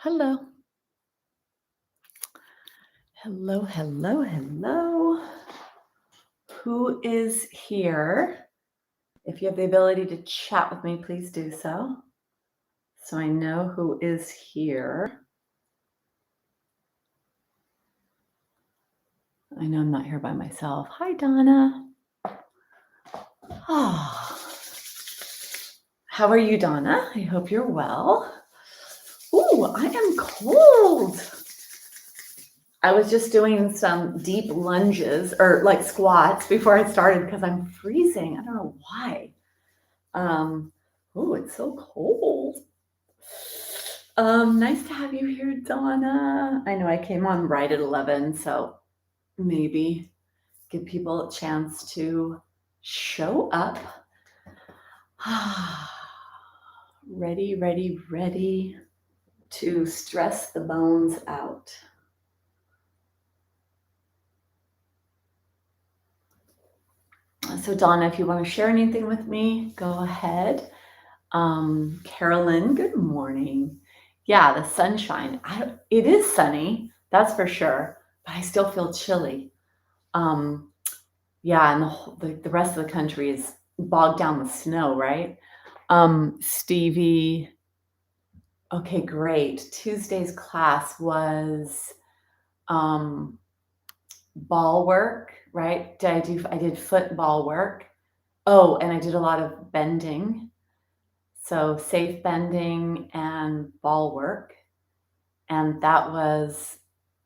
Hello. Hello, hello, hello. Who is here? If you have the ability to chat with me, please do so I know who is here. I know I'm not here by myself. Hi, Donna. Oh. How are you, Donna? I hope you're well. Ooh, I am cold. I was just doing some deep lunges or like squats before I started because I'm freezing. I don't know why. Oh, it's so cold. Nice to have you here, Donna. I know I came on right at 11, so maybe give people a chance to show up. Ready, ready, ready to stress the bones out. So, Donna, if you want to share anything with me, go ahead. Carolyn, good morning. Yeah, the sunshine. It is sunny, that's for sure, but I still feel chilly. Yeah, and the rest of the country is bogged down with snow, right? Stevie, okay, great. Tuesday's class was ball work, right? I did football work. Oh, and I did a lot of bending. So safe bending and ball work. And that was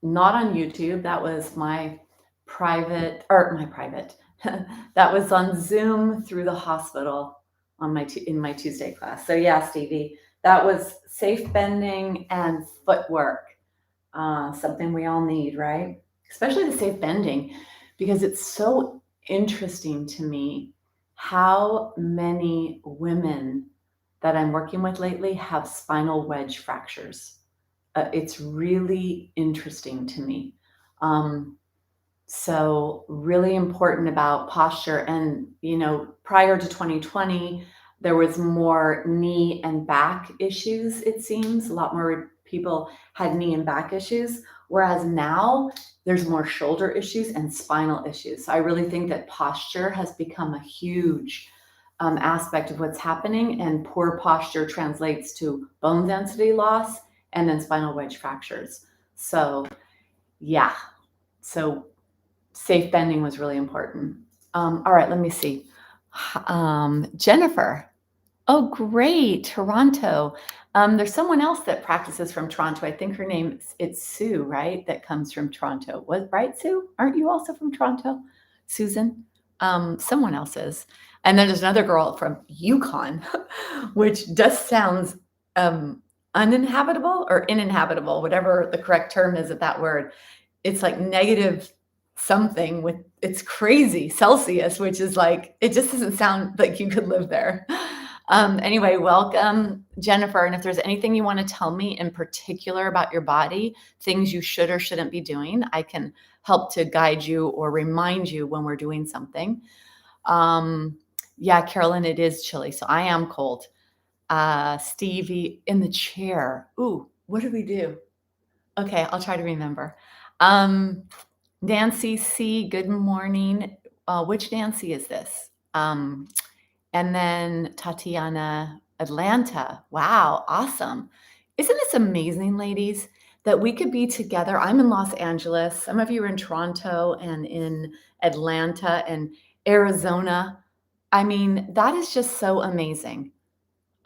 not on YouTube. That was my private. That was on Zoom through the hospital on in my Tuesday class. So yeah, Stevie, that was safe bending and footwork. Something we all need, right? Especially the safe bending, because it's so interesting to me how many women that I'm working with lately have spinal wedge fractures. It's really interesting to me. So really important about posture. And, prior to 2020, there was more knee and back issues, it seems. A lot more people had knee and back issues, whereas now there's more shoulder issues and spinal issues. So I really think that posture has become a huge aspect of what's happening, and poor posture translates to bone density loss and then spinal wedge fractures. So yeah, so safe bending was really important. All right, let me see. Jennifer. Oh, great. Toronto. There's someone else that practices from Toronto. I think her name it's Sue, right? That comes from Toronto. Right, Sue? Aren't you also from Toronto? Susan? Someone else is. And then there's another girl from Yukon, which just sounds uninhabitable or uninhabitable, whatever the correct term is of that word. It's like negative something with it's crazy Celsius, which is like, it just doesn't sound like you could live there. Anyway, welcome, Jennifer. And if there's anything you want to tell me in particular about your body, things you should or shouldn't be doing, I can help to guide you or remind you when we're doing something. Yeah, Carolyn, it is chilly, so I am cold. Stevie in the chair. Ooh, what did we do? Okay, I'll try to remember. Nancy C, good morning. Which Nancy is this? And then Tatiana, Atlanta. Wow, awesome. Isn't this amazing, ladies, that we could be together? I'm in Los Angeles. Some of you are in Toronto and in Atlanta and Arizona. I mean, that is just so amazing.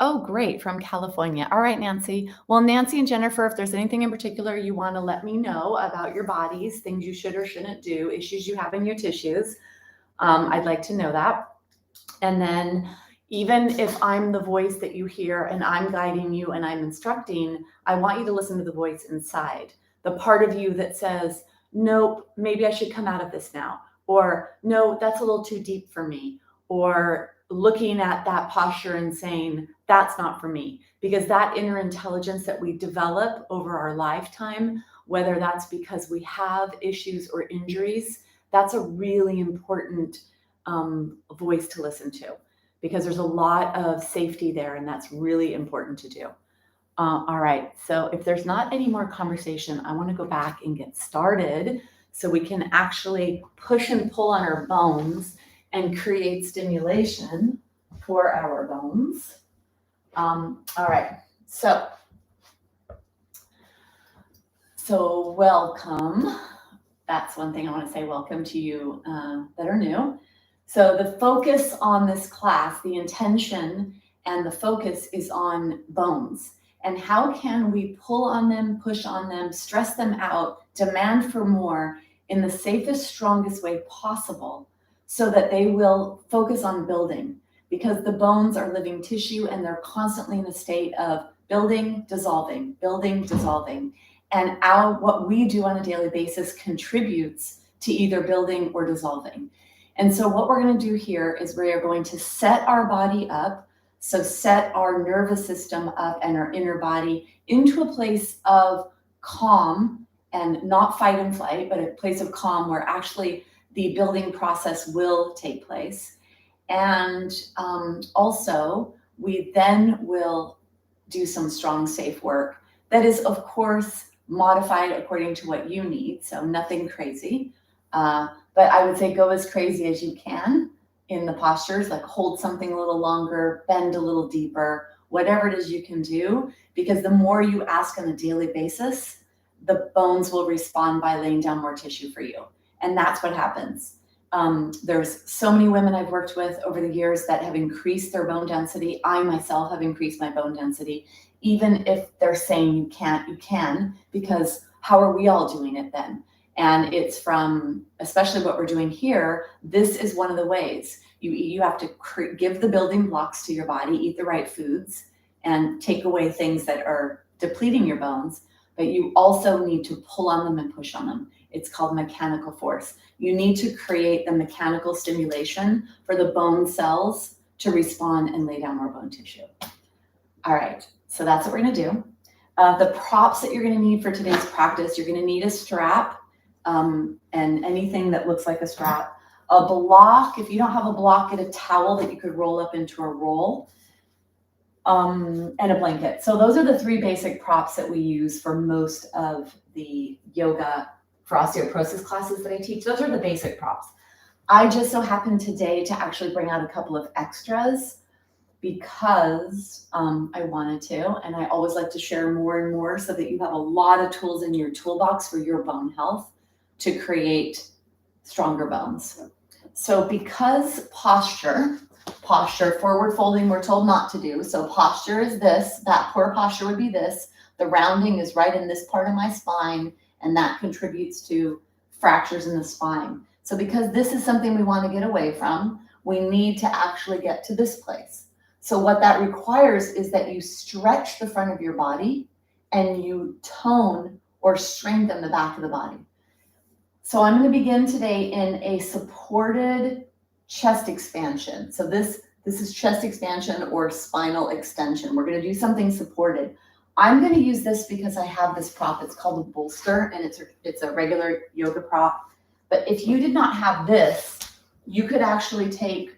Oh, great, from California. All right, Nancy. Well, Nancy and Jennifer, if there's anything in particular you want to let me know about your bodies, things you should or shouldn't do, issues you have in your tissues, I'd like to know that. And then even if I'm the voice that you hear and I'm guiding you and I'm instructing, I want you to listen to the voice inside, the part of you that says, nope, maybe I should come out of this now, or no, that's a little too deep for me, or looking at that posture and saying, that's not for me. Because that inner intelligence that we develop over our lifetime, whether that's because we have issues or injuries, that's a really important voice to listen to, because there's a lot of safety there, and that's really important to do. All right, so if there's not any more conversation, I want to go back and get started so we can actually push and pull on our bones and create stimulation for our bones. All right, so welcome. That's one thing I want to say, welcome to you that are new. So the focus on this class, the intention and the focus is on bones. And how can we pull on them, push on them, stress them out, demand for more in the safest, strongest way possible so that they will focus on building, because the bones are living tissue and they're constantly in a state of building, dissolving, building, dissolving. And what we do on a daily basis contributes to either building or dissolving. And so what we're going to do here is we are going to set our body up. So set our nervous system up and our inner body into a place of calm, and not fight and flight, but a place of calm where actually the building process will take place. And also we then will do some strong, safe work that is, of course, modified according to what you need. So nothing crazy, but I would say go as crazy as you can in the postures, like hold something a little longer, bend a little deeper, whatever it is you can do, because the more you ask on a daily basis, the bones will respond by laying down more tissue for you. And that's what happens. There's so many women I've worked with over the years that have increased their bone density. I myself have increased my bone density. Even if they're saying you can't, you can, because how are we all doing it then? And it's from, especially what we're doing here, this is one of the ways. You have to give the building blocks to your body, eat the right foods, and take away things that are depleting your bones, but you also need to pull on them and push on them. It's called mechanical force. You need to create the mechanical stimulation for the bone cells to respond and lay down more bone tissue. All right, so that's what we're gonna do. The props that you're gonna need for today's practice, you're gonna need a strap, and anything that looks like a strap. A block, if you don't have a block, get a towel that you could roll up into a roll, and a blanket. So those are the three basic props that we use for most of the yoga for osteoporosis classes that I teach. Those are the basic props. I just so happened today to actually bring out a couple of extras because I wanted to, and I always like to share more and more so that you have a lot of tools in your toolbox for your bone health to create stronger bones. So because posture, forward folding, we're told not to do. So posture is this, that poor posture would be this. The rounding is right in this part of my spine, and that contributes to fractures in the spine. So because this is something we want to get away from, we need to actually get to this place. So what that requires is that you stretch the front of your body and you tone or strengthen the back of the body. So I'm going to begin today in a supported chest expansion. So this is chest expansion or spinal extension. We're going to do something supported. I'm going to use this because I have this prop. It's called a bolster, and it's a regular yoga prop. But if you did not have this, you could actually take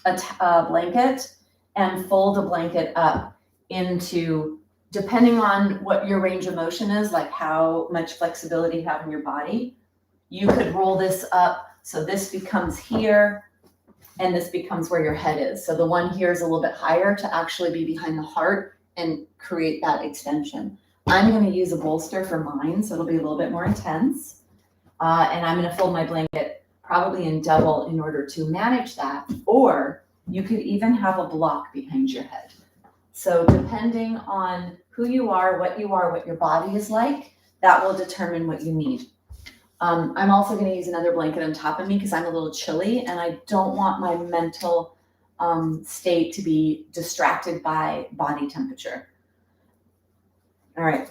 a blanket and fold a blanket up into, depending on what your range of motion is, like how much flexibility you have in your body, you could roll this up so this becomes here and this becomes where your head is. So the one here is a little bit higher to actually be behind the heart and create that extension. I'm going to use a bolster for mine, so it'll be a little bit more intense. And I'm going to fold my blanket probably in double in order to manage that. Or you could even have a block behind your head. So depending on who you are, what your body is like, that will determine what you need. I'm also going to use another blanket on top of me because I'm a little chilly and I don't want my mental state to be distracted by body temperature. All right,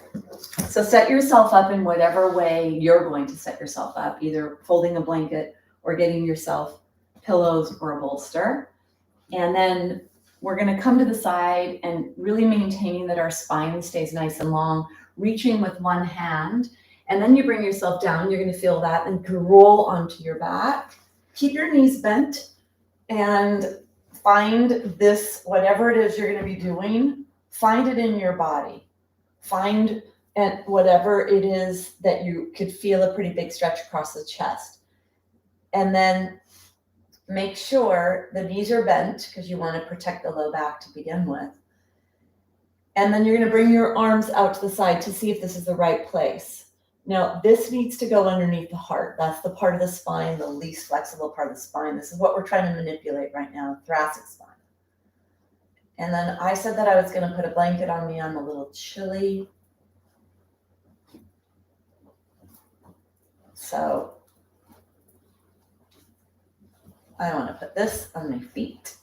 so set yourself up in whatever way you're going to set yourself up, either folding a blanket or getting yourself pillows or a bolster. And then we're going to come to the side and really maintaining that our spine stays nice and long, reaching with one hand. And then you bring yourself down, you're going to feel that, and you can roll onto your back. Keep your knees bent and find this, whatever it is you're going to be doing, Find it in your body. Find at whatever it is that you could feel a pretty big stretch across the chest. And then make sure the knees are bent because you want to protect the low back to begin with. And then you're going to bring your arms out to the side to see if this is the right place. Now, this needs to go underneath the heart. That's the part of the spine, the least flexible part of the spine. This is what we're trying to manipulate right now, thoracic spine. And then I said that I was going to put a blanket on me. I'm a little chilly. So I want to put this on my feet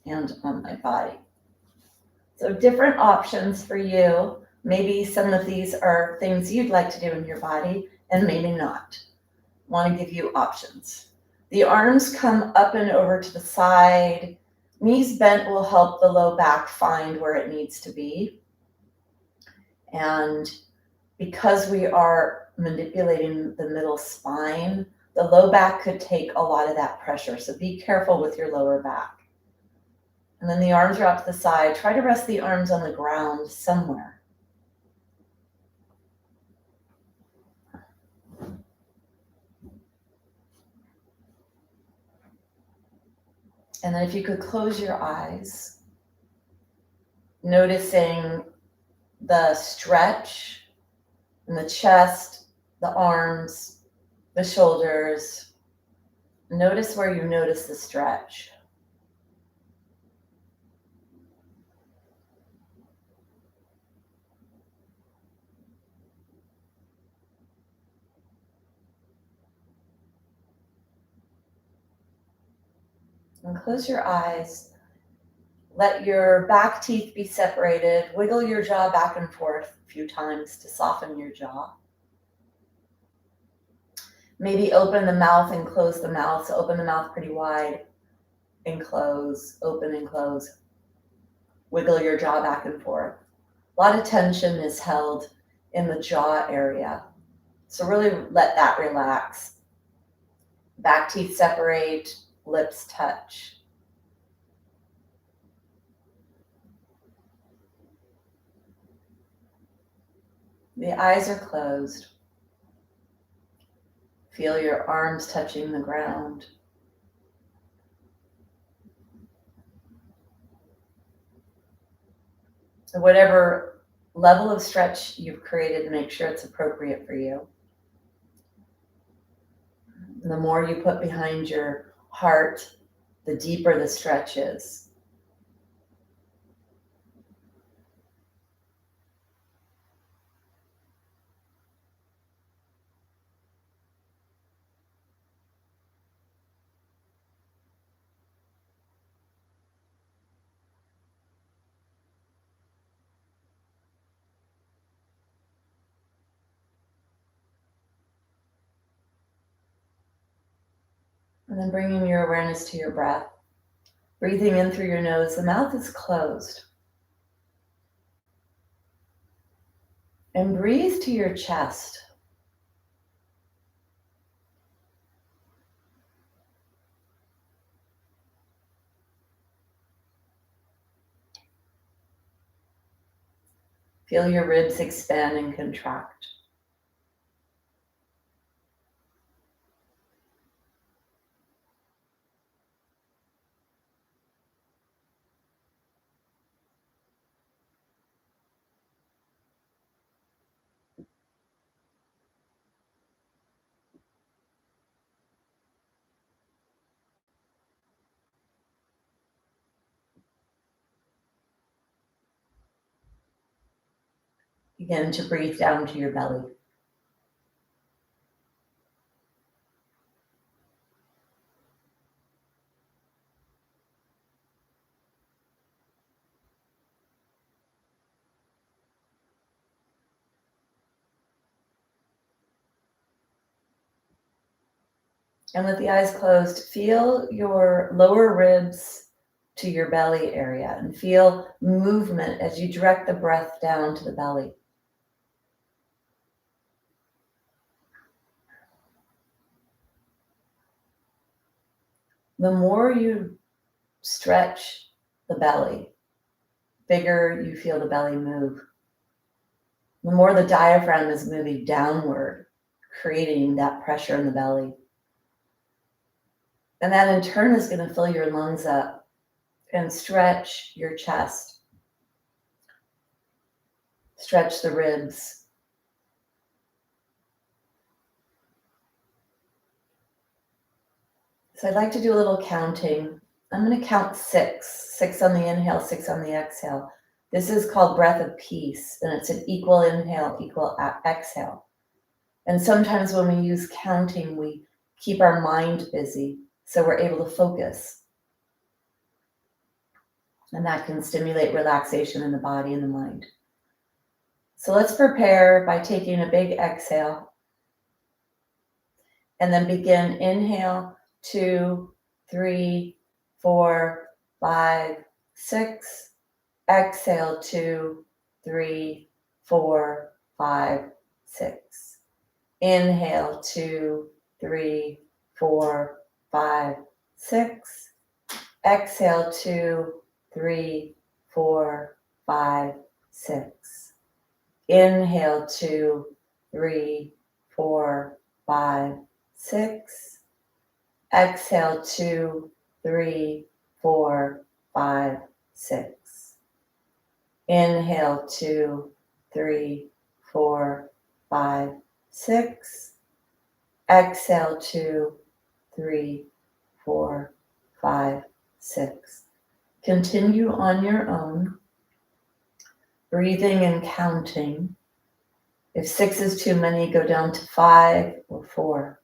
and on my body. So different options for you. Maybe some of these are things you'd like to do in your body and maybe not. Want to give you options. The arms come up and over to the side. Knees bent will help the low back find where it needs to be. And because we are manipulating the middle spine, the low back could take a lot of that pressure. So be careful with your lower back. And then the arms are out to the side. Try to rest the arms on the ground somewhere. And then if you could close your eyes, noticing the stretch in the chest, the arms, the shoulders. Notice where you notice the stretch. And close your eyes. Let your back teeth be separated. Wiggle your jaw back and forth a few times to soften your jaw. Maybe open the mouth and close the mouth. So open the mouth pretty wide and close, open and close. Wiggle your jaw back and forth. A lot of tension is held in the jaw area. So really let that relax. Back teeth separate, lips touch. The eyes are closed. Feel your arms touching the ground. So whatever level of stretch you've created, make sure it's appropriate for you. And the more you put behind your heart, the deeper the stretch is. And then bringing your awareness to your breath. Breathing in through your nose, the mouth is closed. And breathe to your chest. Feel your ribs expand and contract. Begin to breathe down to your belly. And with the eyes closed, feel your lower ribs to your belly area and feel movement as you direct the breath down to the belly. The more you stretch the belly, bigger you feel the belly move. The more the diaphragm is moving downward, creating that pressure in the belly. And that in turn is going to fill your lungs up and stretch your chest, stretch the ribs. So I'd like to do a little counting. I'm going to count 6 on the inhale, 6 on the exhale. This is called breath of peace, and it's an equal inhale, equal exhale. And sometimes when we use counting, we keep our mind busy, so we're able to focus. And that can stimulate relaxation in the body and the mind. So let's prepare by taking a big exhale. And then begin inhale, 2, 3, 4, 5, 6. Exhale, 2, 3, 4, 5, 6. Inhale, 2, 3, 4, 5, 6. Exhale, 2, 3, 4, 5, 6. Inhale, 2, 3, 4, 5, 6. Exhale, 2, 3, 4, 5, 6. Inhale, 2, 3, 4, 5, 6. Exhale, 2, 3, 4, 5, 6. Continue on your own, breathing and counting. If 6 is too many, go down to 5 or 4.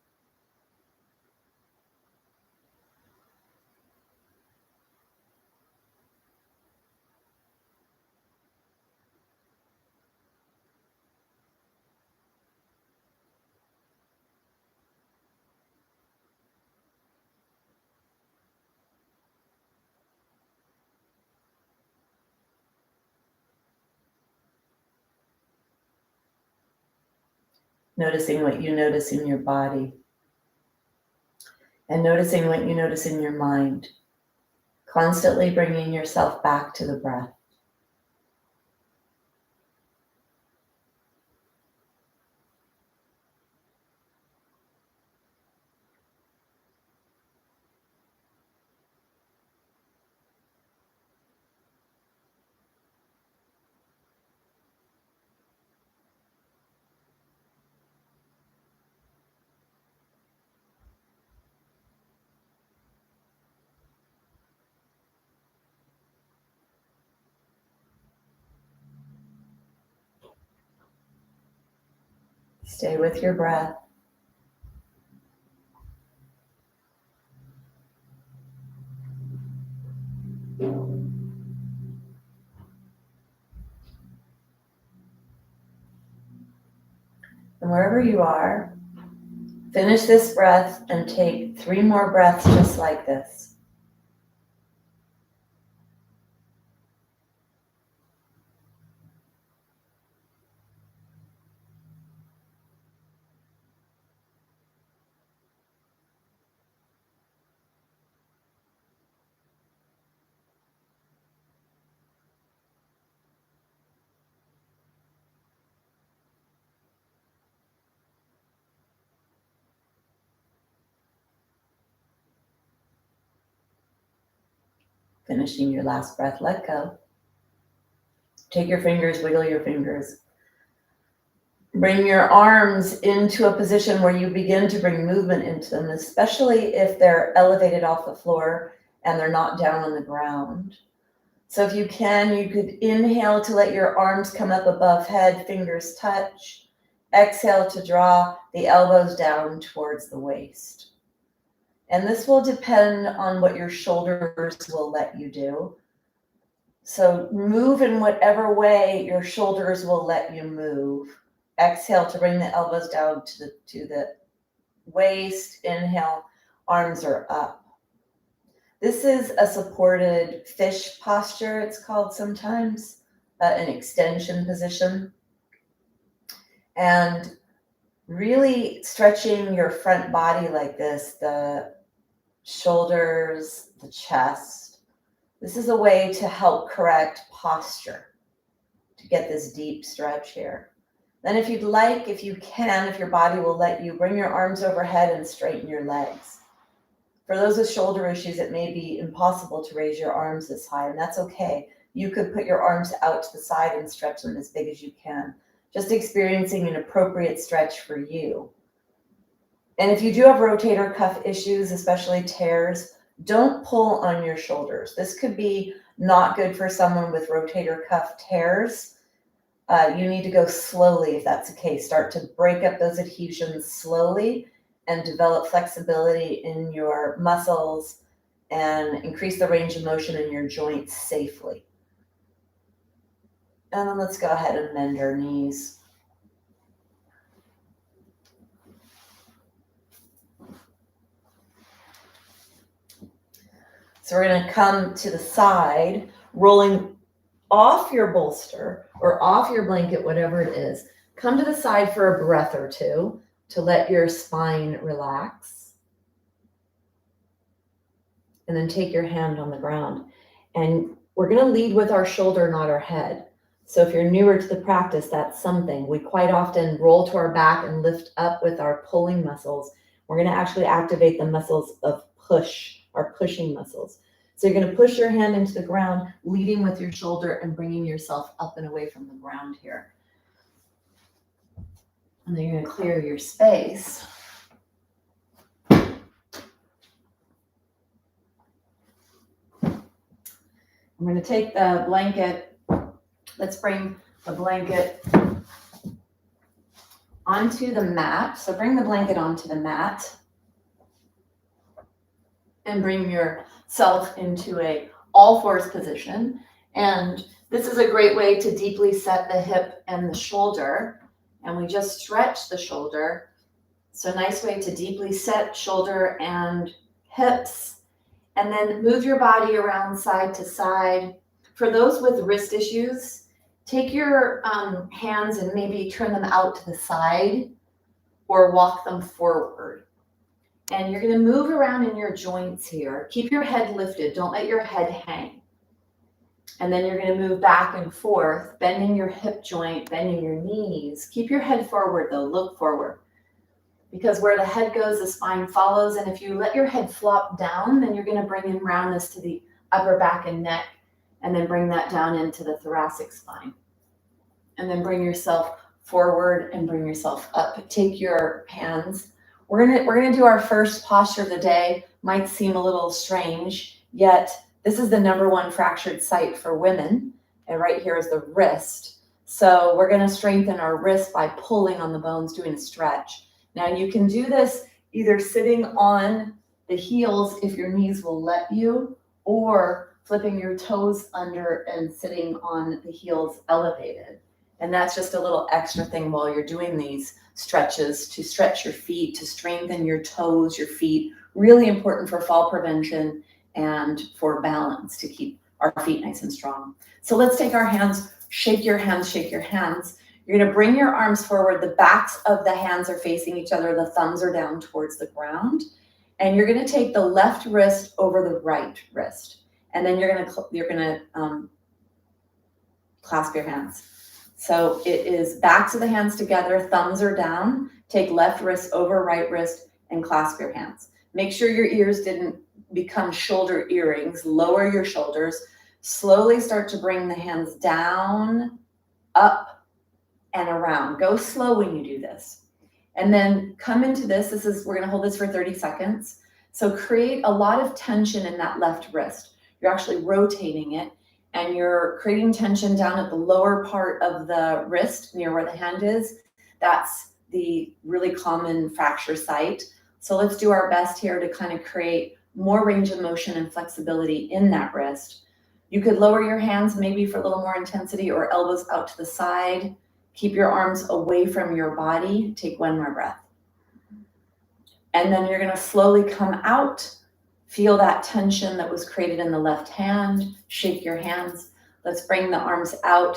Noticing what you notice in your body and noticing what you notice in your mind. Constantly bringing yourself back to the breath. Stay with your breath. And wherever you are, finish this breath and take 3 more breaths just like this. Finishing your last breath, let go. Take your fingers, wiggle your fingers. Bring your arms into a position where you begin to bring movement into them, especially if they're elevated off the floor and they're not down on the ground. So if you can, you could inhale to let your arms come up above head, fingers touch. Exhale to draw the elbows down towards the waist. And this will depend on what your shoulders will let you do. So move in whatever way your shoulders will let you move. Exhale to bring the elbows down to the waist. Inhale, arms are up. This is a supported fish posture, it's called sometimes, an extension position. And really stretching your front body like this, the shoulders, the chest, This is a way to help correct posture, to get this deep stretch here. Then if you'd like, if you can, if your body will let you, bring your arms overhead and straighten your legs. For those with shoulder issues, it may be impossible to raise your arms this high, and that's okay. You could put your arms out to the side and stretch them as big as you can, just experiencing an appropriate stretch for you. And if you do have rotator cuff issues, especially tears, don't pull on your shoulders. This could be not good for someone with rotator cuff tears. You need to go slowly if that's the case. Start to break up those adhesions slowly and develop flexibility in your muscles and increase the range of motion in your joints safely. And then let's go ahead and bend our knees. So we're going to come to the side, rolling off your bolster or off your blanket, whatever it is. Come to the side for a breath or two to let your spine relax. And then take your hand on the ground. And we're going to lead with our shoulder, not our head. So if you're newer to the practice, that's something. We quite often roll to our back and lift up with our pulling muscles. We're going to actually activate the muscles of push, our pushing muscles. So you're going to push your hand into the ground, leading with your shoulder and bringing yourself up and away from the ground here. And then you're going to clear your space. I'm going to take the blanket. Let's bring the blanket onto the mat. So bring the blanket onto the mat and bring yourself into a all fours position. And this is a great way to deeply set the hip and the shoulder. And we just stretch the shoulder. So a nice way to deeply set shoulder and hips. And then move your body around side to side. For those with wrist issues, take your hands and maybe turn them out to the side or walk them forward. And you're going to move around in your joints here. Keep your head lifted. Don't let your head hang. And then you're going to move back and forth, bending your hip joint, bending your knees. Keep your head forward though. Look forward. Because where the head goes, the spine follows. And if you let your head flop down, then you're going to bring in roundness to the upper back and neck. And then bring that down into the thoracic spine. And then bring yourself forward and bring yourself up. Take your hands. We're gonna do our first posture of the day. Might seem a little strange, yet this is the #1 fractured site for women. And right here is the wrist. So we're gonna strengthen our wrist by pulling on the bones, doing a stretch. Now you can do this either sitting on the heels if your knees will let you, or flipping your toes under and sitting on the heels elevated. And that's just a little extra thing while you're doing these stretches to stretch your feet, to strengthen your toes, your feet. Really important for fall prevention and for balance, to keep our feet nice and strong. So let's take our hands, shake your hands, shake your hands. You're going to bring your arms forward. The backs of the hands are facing each other. The thumbs are down towards the ground. And you're going to take the left wrist over the right wrist. And then you're going to clasp your hands. So it is backs of the hands together, thumbs are down. Take left wrist over right wrist and clasp your hands. Make sure your ears didn't become shoulder earrings. Lower your shoulders. Slowly start to bring the hands down, up, and around. Go slow when you do this. And then come into this. We're going to hold this for 30 seconds. So create a lot of tension in that left wrist. You're actually rotating it. And you're creating tension down at the lower part of the wrist near where the hand is. That's the really common fracture site. So let's do our best here to kind of create more range of motion and flexibility in that wrist. You could lower your hands maybe for a little more intensity, or elbows out to the side. Keep your arms away from your body. Take one more breath. And then you're going to slowly come out. Feel that tension that was created in the left hand. Shake your hands. Let's bring the arms out.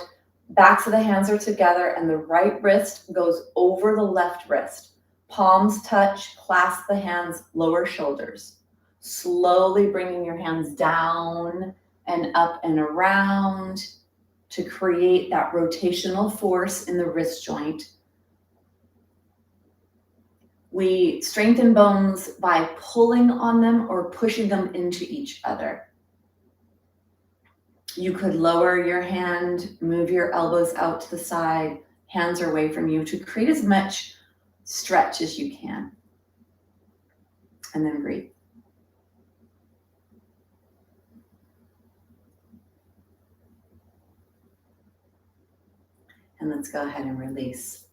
Backs of the hands are together and the right wrist goes over the left wrist. Palms touch, clasp the hands, lower shoulders. Slowly bringing your hands down and up and around to create that rotational force in the wrist joint. We strengthen bones by pulling on them or pushing them into each other. You could lower your hand, move your elbows out to the side, hands are away from you to create as much stretch as you can. And then breathe. And let's go ahead and release.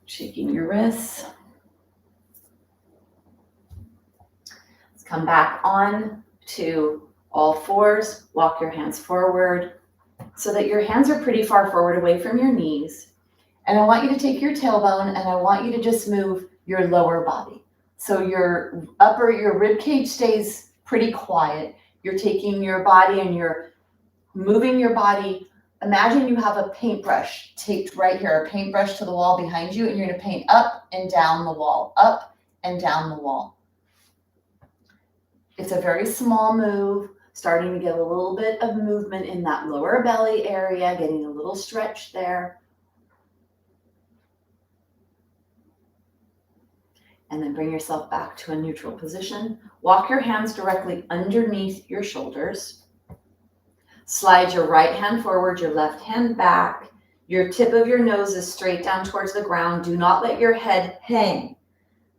Shaking your wrists. Let's come back on to all fours. Walk your hands forward so that your hands are pretty far forward away from your knees. And I want you to take your tailbone and I want you to just move your lower body. So your rib cage stays pretty quiet. You're taking your body and you're moving your body. Imagine you have a paintbrush taped right here, a paintbrush to the wall behind you, and you're going to paint up and down the wall, up and down the wall. It's a very small move, starting to get a little bit of movement in that lower belly area, getting a little stretch there. And then bring yourself back to a neutral position. Walk your hands directly underneath your shoulders. Slide your right hand forward, your left hand back. Your tip of your nose is straight down towards the ground. Do not let your head hang.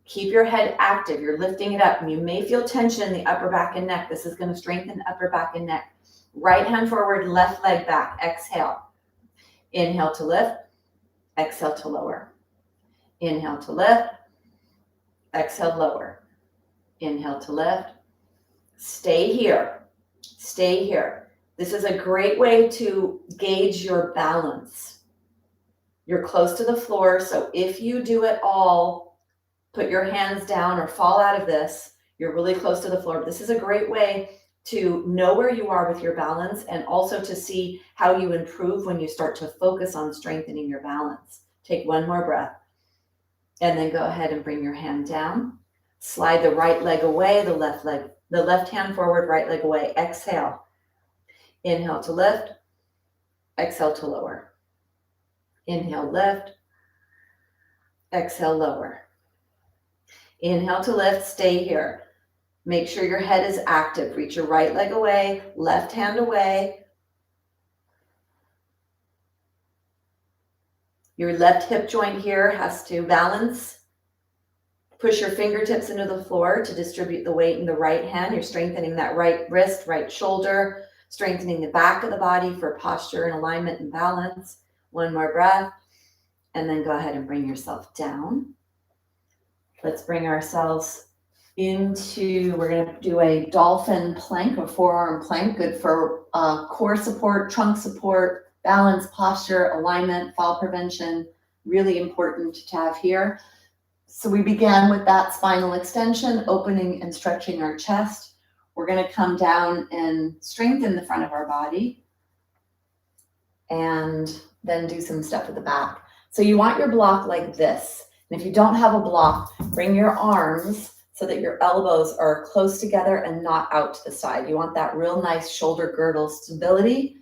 Keep your head active. You're lifting it up. And you may feel tension in the upper back and neck. This is going to strengthen the upper back and neck. Right hand forward, left leg back. Exhale. Inhale to lift. Exhale to lower. Inhale to lift. Exhale, lower. Inhale to lift. Stay here. Stay here. This is a great way to gauge your balance. You're close to the floor, so if you do it all, put your hands down or fall out of this, you're really close to the floor. This is a great way to know where you are with your balance and also to see how you improve when you start to focus on strengthening your balance. Take one more breath. And then go ahead and bring your hand down. Slide the right leg away, the left hand forward, right leg away. Exhale. Inhale to lift. Exhale to lower. Inhale, lift. Exhale, lower. Inhale to lift. Stay here. Make sure your head is active. Reach your right leg away, left hand away. Your left hip joint here has to balance. Push your fingertips into the floor to distribute the weight in the right hand. You're strengthening that right wrist, right shoulder, strengthening the back of the body for posture and alignment and balance. One more breath, and then go ahead and bring yourself down. Let's bring ourselves into, we're going to do a dolphin plank, a forearm plank, good for core support, trunk support, balance, posture, alignment, fall prevention, really important to have here. So we began with that spinal extension, opening and stretching our chest. We're going to come down and strengthen the front of our body and then do some stuff at the back. So you want your block like this. And if you don't have a block, bring your arms so that your elbows are close together and not out to the side. You want that real nice shoulder girdle stability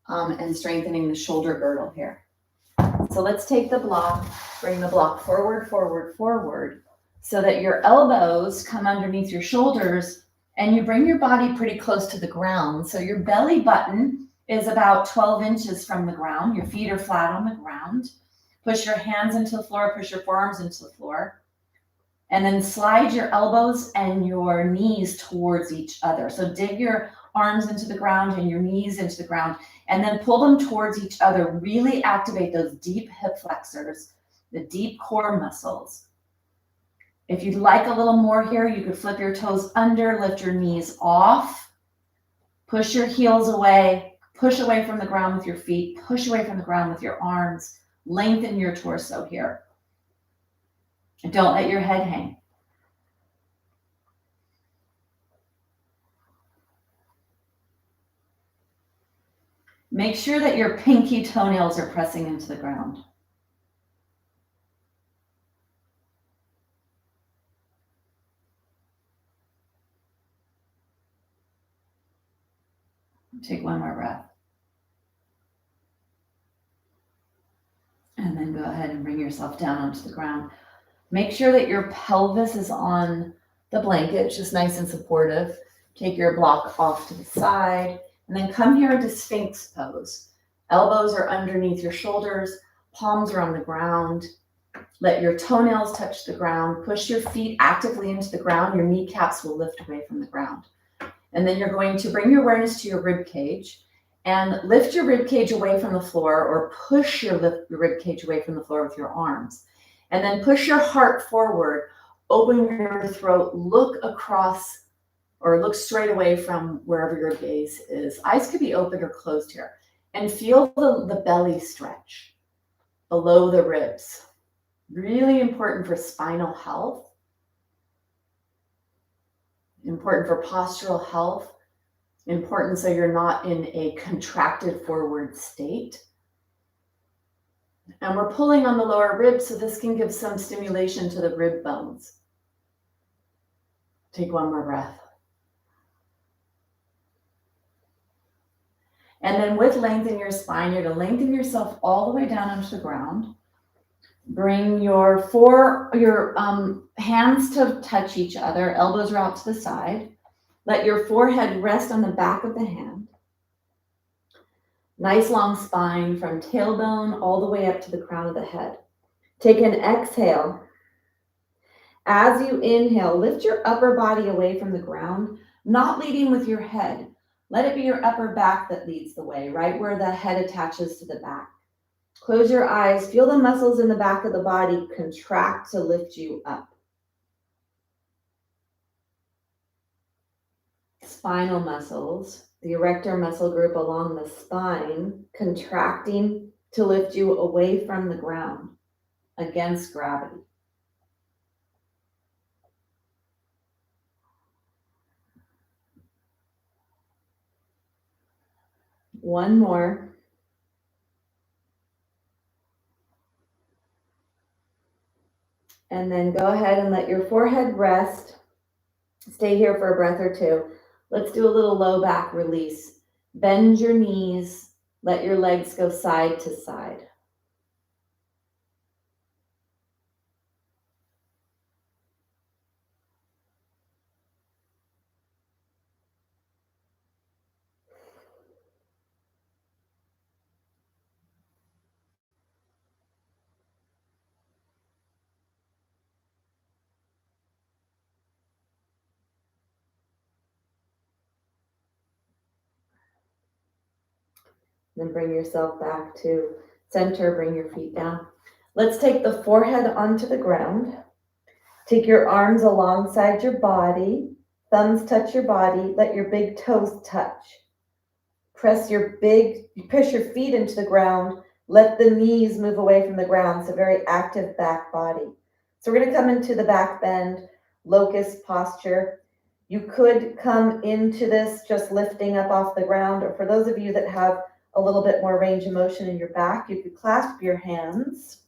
and strengthening the shoulder girdle here. So let's take the block, bring the block forward, forward, forward, so that your elbows come underneath your shoulders and you bring your body pretty close to the ground. So your belly button is about 12 inches from the ground. Your feet are flat on the ground. Push your hands into the floor, push your forearms into the floor, and then slide your elbows and your knees towards each other. So dig your arms into the ground and your knees into the ground, and then pull them towards each other. Really activate those deep hip flexors, the deep core muscles. If you'd like a little more here, you could flip your toes under, lift your knees off, push your heels away, push away from the ground with your feet, push away from the ground with your arms, lengthen your torso here. And don't let your head hang. Make sure that your pinky toenails are pressing into the ground. Take one more breath. And then go ahead and bring yourself down onto the ground. Make sure that your pelvis is on the blanket, just nice and supportive. Take your block off to the side, and then come here into Sphinx pose. Elbows are underneath your shoulders, palms are on the ground. Let your toenails touch the ground. Push your feet actively into the ground. Your kneecaps will lift away from the ground. And then you're going to bring your awareness to your rib cage and lift your rib cage away from the floor, or push your rib cage away from the floor with your arms. And then push your heart forward, open your throat, look across or look straight away from wherever your gaze is. Eyes could be open or closed here. And feel the belly stretch below the ribs. Really important for spinal health. Important for postural health. Important so you're not in a contracted forward state. And we're pulling on the lower ribs, so this can give some stimulation to the rib bones. Take one more breath. And then with length in your spine, you're going to lengthen yourself all the way down onto the ground. Bring your hands to touch each other. Elbows are out to the side. Let your forehead rest on the back of the hand. Nice long spine from tailbone all the way up to the crown of the head. Take an exhale. As you inhale, lift your upper body away from the ground, not leading with your head. Let it be your upper back that leads the way, right where the head attaches to the back. Close your eyes. Feel the muscles in the back of the body contract to lift you up. Spinal muscles, the erector muscle group along the spine, contracting to lift you away from the ground against gravity. One more. And then go ahead and let your forehead rest. Stay here for a breath or two. Let's do a little low back release. Bend your knees. Let your legs go side to side. Then bring yourself back to center. Bring your feet down. Let's take the forehead onto the ground. Take your arms alongside your body. Thumbs touch your body. Let your big toes touch. Push your feet into the ground. Let the knees move away from the ground. It's a very active back body. So we're going to come into the back bend, locust posture. You could come into this just lifting up off the ground, or for those of you that have a little bit more range of motion in your back, you could clasp your hands.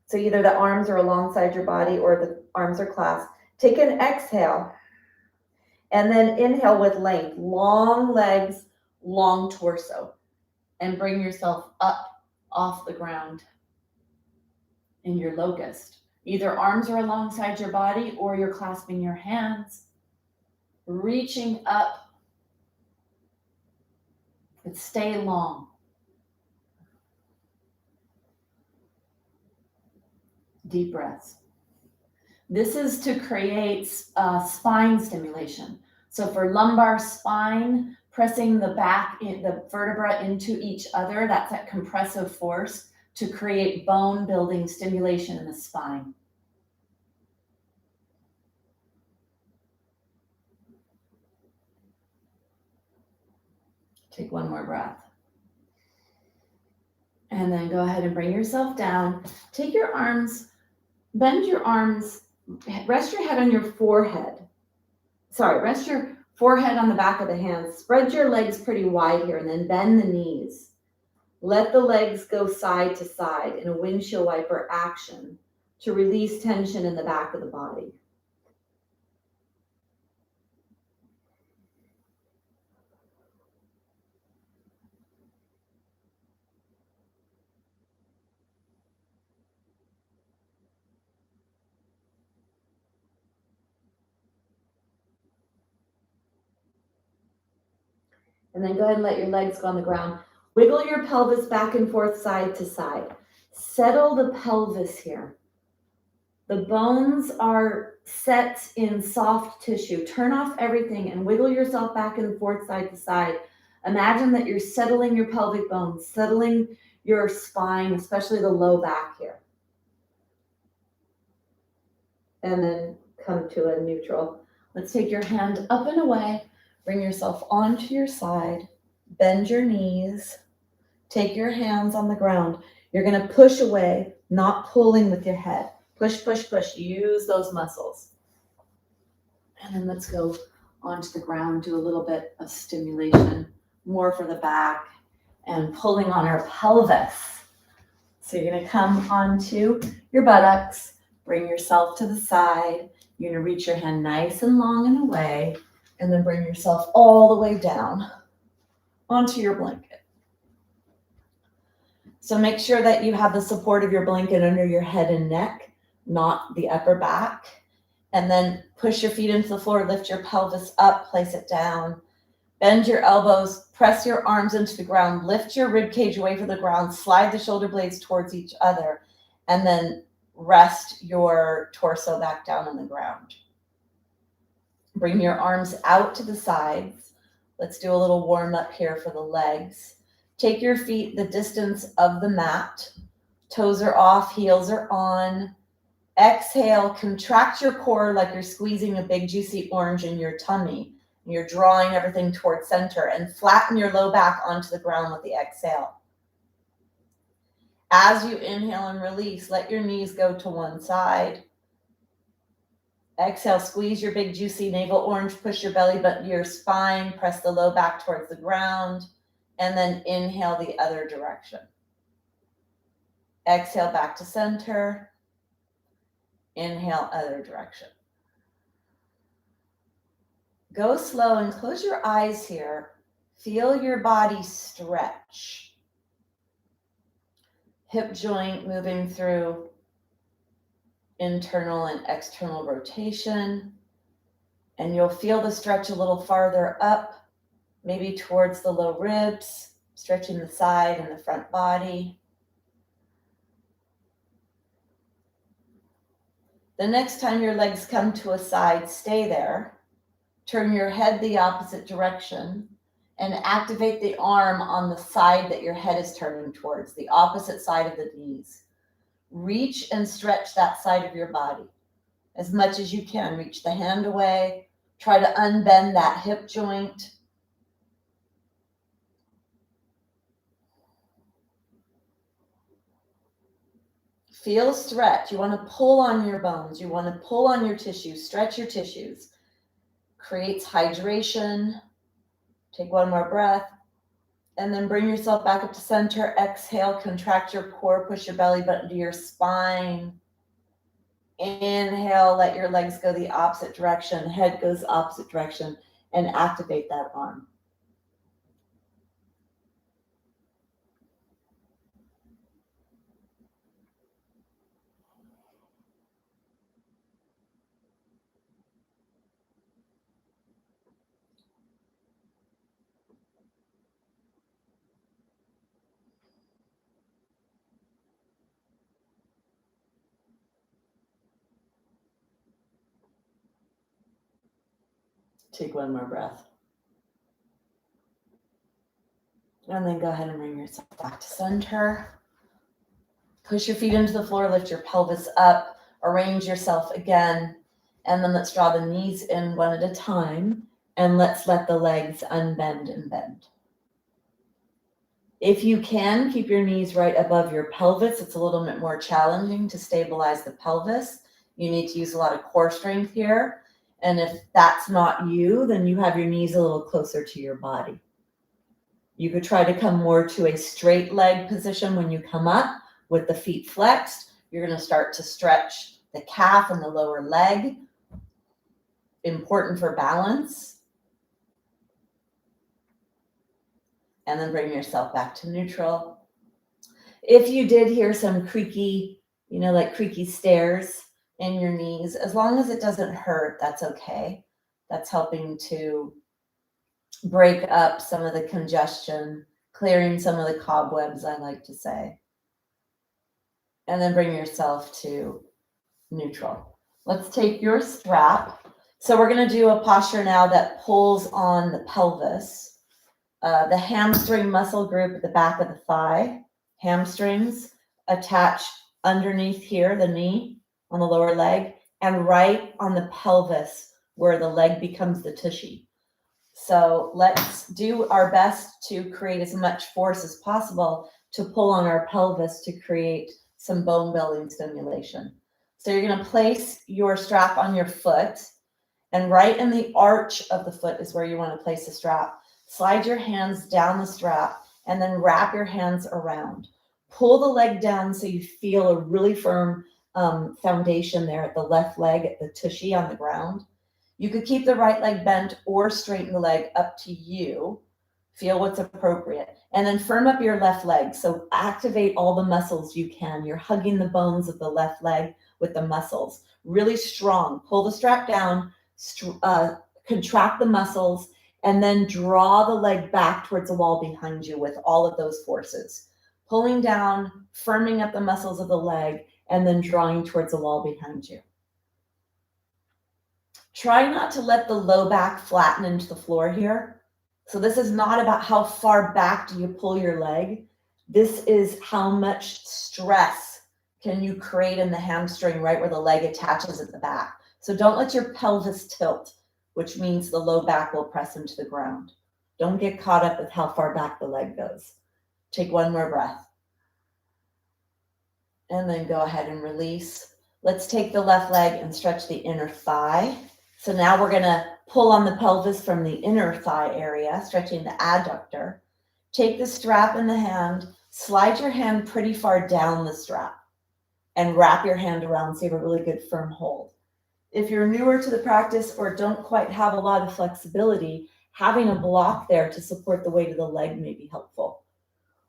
So either the arms are alongside your body or the arms are clasped. Take an exhale and then inhale with length, long legs, long torso, and bring yourself up off the ground in your locust. Either arms are alongside your body or you're clasping your hands, reaching up. But stay long. Deep breaths. This is to create spine stimulation. So for lumbar spine, pressing the vertebra into each other, that's that compressive force to create bone building stimulation in the spine. Take one more breath. And then go ahead and bring yourself down. Take your arms, bend your arms, rest your head on your forehead. Rest your forehead on the back of the hands. Spread your legs pretty wide here and then bend the knees. Let the legs go side to side in a windshield wiper action to release tension in the back of the body. And then go ahead and let your legs go on the ground. Wiggle your pelvis back and forth, side to side. Settle the pelvis here. The bones are set in soft tissue. Turn off everything and wiggle yourself back and forth, side to side. Imagine that you're settling your pelvic bones, settling your spine, especially the low back here. And then come to a neutral. Let's take your hand up and away. Bring yourself onto your side. Bend your knees. Take your hands on the ground. You're going to push away, not pulling with your head. Push, push, push. Use those muscles. And then let's go onto the ground, do a little bit of stimulation, more for the back, and pulling on our pelvis. So you're going to come onto your buttocks, bring yourself to the side. You're going to reach your hand nice and long and away, and then bring yourself all the way down onto your blanket. So make sure that you have the support of your blanket under your head and neck, not the upper back. And then push your feet into the floor, lift your pelvis up, place it down. Bend your elbows, press your arms into the ground, lift your rib cage away from the ground, slide the shoulder blades towards each other, and then rest your torso back down on the ground. Bring your arms out to the sides. Let's do a little warm up here for the legs. Take your feet the distance of the mat. Toes are off, heels are on. Exhale, contract your core like you're squeezing a big juicy orange in your tummy. You're drawing everything towards center, and flatten your low back onto the ground with the exhale. As you inhale and release, let your knees go to one side. Exhale, squeeze your big juicy navel orange, push your belly button to your spine, press the low back towards the ground, and then inhale the other direction. Exhale back to center. Inhale, other direction. Go slow and close your eyes here. Feel your body stretch. Hip joint moving through internal and external rotation. And you'll feel the stretch a little farther up, maybe towards the low ribs, stretching the side and the front body. The next time your legs come to a side, stay there. Turn your head the opposite direction and activate the arm on the side that your head is turning towards, the opposite side of the knees. Reach and stretch that side of your body as much as you can. Reach the hand away. Try to unbend that hip joint. Feel stretch. You want to pull on your bones. You want to pull on your tissues. Stretch your tissues. Creates hydration. Take one more breath. And then bring yourself back up to center. Exhale, contract your core, push your belly button to your spine. Inhale, let your legs go the opposite direction. Head goes the opposite direction, and activate that arm. Take one more breath. And then go ahead and bring yourself back to center. Push your feet into the floor, lift your pelvis up, arrange yourself again. And then let's draw the knees in one at a time. And let's let the legs unbend and bend. If you can, keep your knees right above your pelvis. It's a little bit more challenging to stabilize the pelvis. You need to use a lot of core strength here. And if that's not you, then you have your knees a little closer to your body. You could try to come more to a straight leg position when you come up with the feet flexed. You're going to start to stretch the calf and the lower leg. Important for balance. And then bring yourself back to neutral. If you did hear some creaky, like creaky stairs in your knees, as long as it doesn't hurt, that's okay. That's helping to break up some of the congestion, clearing some of the cobwebs, I like to say. And then bring yourself to neutral. Let's take your strap. So we're going to do a posture now that pulls on the pelvis, the hamstring muscle group at the back of the thigh, hamstrings attached underneath here, the knee on the lower leg, and right on the pelvis where the leg becomes the tushy. So let's do our best to create as much force as possible to pull on our pelvis to create some bone building stimulation. So you're going to place your strap on your foot, and right in the arch of the foot is where you want to place the strap. Slide your hands down the strap and then wrap your hands around. Pull the leg down so you feel a really firm foundation there at the left leg, at the tushy on the ground. You could keep the right leg bent or straighten the leg, up to you. Feel what's appropriate. And then firm up your left leg. So activate all the muscles you can. You're hugging the bones of the left leg with the muscles. Really strong. Pull the strap down, contract the muscles, and then draw the leg back towards the wall behind you with all of those forces. Pulling down, firming up the muscles of the leg, and then drawing towards the wall behind you. Try not to let the low back flatten into the floor here. So this is not about how far back do you pull your leg. This is how much stress can you create in the hamstring right where the leg attaches at the back. So don't let your pelvis tilt, which means the low back will press into the ground. Don't get caught up with how far back the leg goes. Take one more breath. And then go ahead and release. Let's take the left leg and stretch the inner thigh. So now we're going to pull on the pelvis from the inner thigh area, stretching the adductor. Take the strap in the hand, slide your hand pretty far down the strap, and wrap your hand around so you have a really good firm hold. If you're newer to the practice or don't quite have a lot of flexibility, having a block there to support the weight of the leg may be helpful.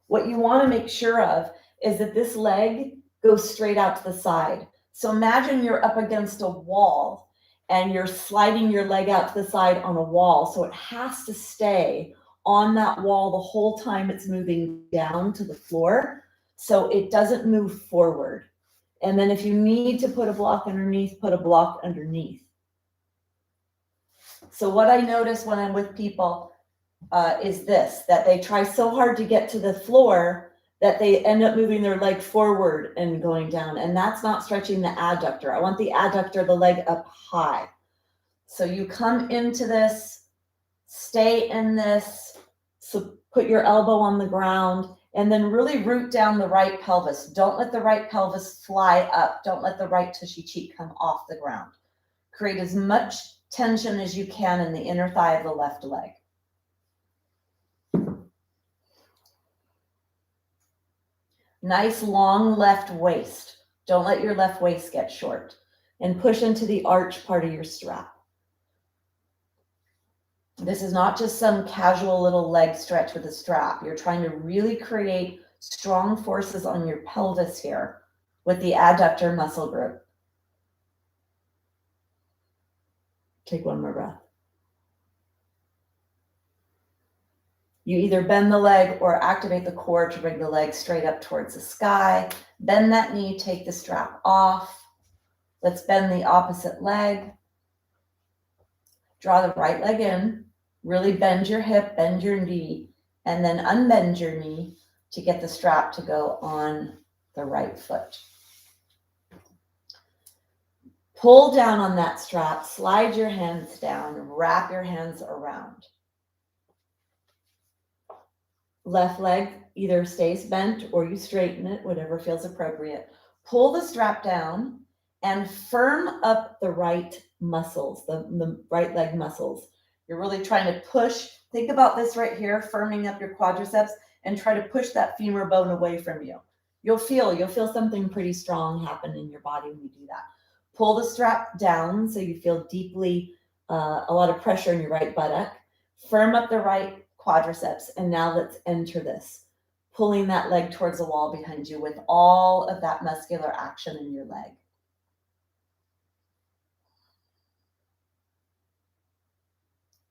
What you want to make sure of is that this leg goes straight out to the side. So imagine you're up against a wall and you're sliding your leg out to the side on a wall. So it has to stay on that wall the whole time it's moving down to the floor, so it doesn't move forward. And then if you need to put a block underneath, put a block underneath. So what I notice when I'm with people is this, that they try so hard to get to the floor that they end up moving their leg forward and going down. And that's not stretching the adductor. I want the adductor, the leg up high. So you come into this, stay in this, so put your elbow on the ground, and then really root down the right pelvis. Don't let the right pelvis fly up. Don't let the right tushy cheek come off the ground. Create as much tension as you can in the inner thigh of the left leg. Nice long left waist. Don't let your left waist get short. And push into the arch part of your strap. This is not just some casual little leg stretch with a strap. You're trying to really create strong forces on your pelvis here with the adductor muscle group. Take one more breath. You either bend the leg or activate the core to bring the leg straight up towards the sky. Bend that knee, take the strap off. Let's bend the opposite leg. Draw the right leg in. Really bend your hip, bend your knee, and then unbend your knee to get the strap to go on the right foot. Pull down on that strap, slide your hands down, wrap your hands around. Left leg either stays bent or you straighten it, whatever feels appropriate. Pull the strap down and firm up the right muscles, the right leg muscles. You're really trying to push. Think about this right here, firming up your quadriceps, and try to push that femur bone away from you. You'll feel something pretty strong happen in your body when you do that. Pull the strap down so you feel deeply a lot of pressure in your right buttock. Firm up the right quadriceps, and now let's enter this, pulling that leg towards the wall behind you with all of that muscular action in your leg.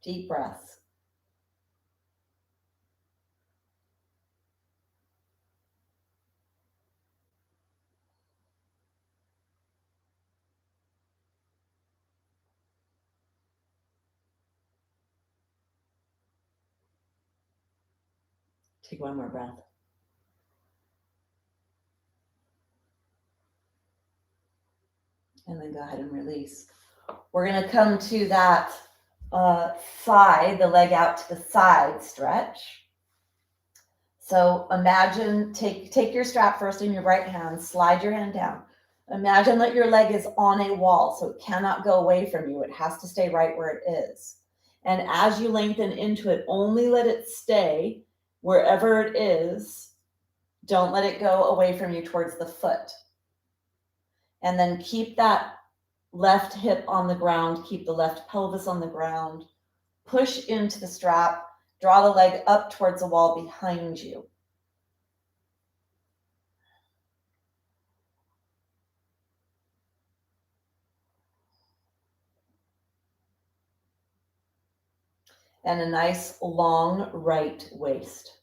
Deep breaths. Take one more breath. And then go ahead and release. We're going to come to that side, the leg out to the side stretch. So imagine, take your strap first in your right hand, slide your hand down. Imagine that your leg is on a wall, so it cannot go away from you. It has to stay right where it is. And as you lengthen into it, only let it stay wherever it is. Don't let it go away from you towards the foot. And then keep that left hip on the ground, keep the left pelvis on the ground. Push into the strap, draw the leg up towards the wall behind you. And a nice long right waist.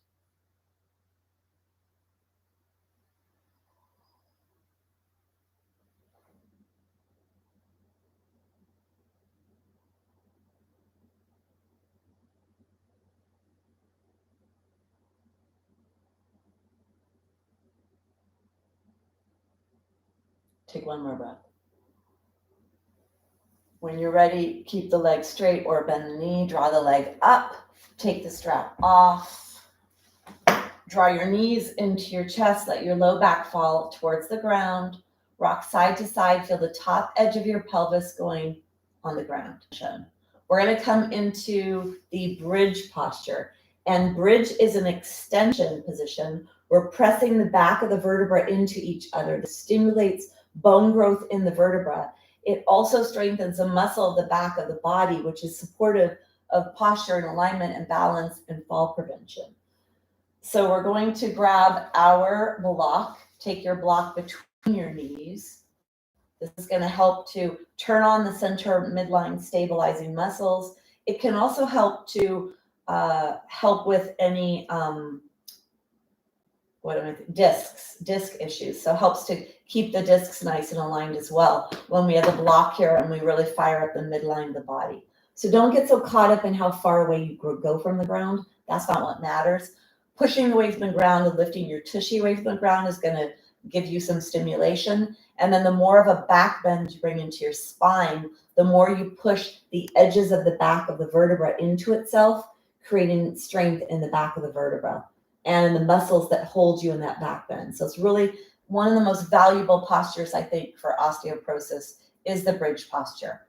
Take one more breath. When you're ready, keep the leg straight or bend the knee, draw the leg up, take the strap off. Draw your knees into your chest, let your low back fall towards the ground. Rock side to side, feel the top edge of your pelvis going on the ground. We're going to come into the bridge posture. And bridge is an extension position. We're pressing the back of the vertebra into each other. This stimulates bone growth in the vertebra. It also strengthens the muscle of the back of the body, which is supportive of posture and alignment and balance and fall prevention. So we're going to grab our block, take your block between your knees. This is going to help to turn on the center midline stabilizing muscles. It can also help to help with any disc issues. So helps to keep the discs nice and aligned as well when we have a block here and we really fire up the midline of the body. So don't get so caught up in how far away you go from the ground. That's not what matters. Pushing away from the ground and lifting your tushy away from the ground is going to give you some stimulation. And then the more of a back bend you bring into your spine, the more you push the edges of the back of the vertebra into itself, creating strength in the back of the vertebra and the muscles that hold you in that back bend. So it's really one of the most valuable postures, I think, for osteoporosis is the bridge posture.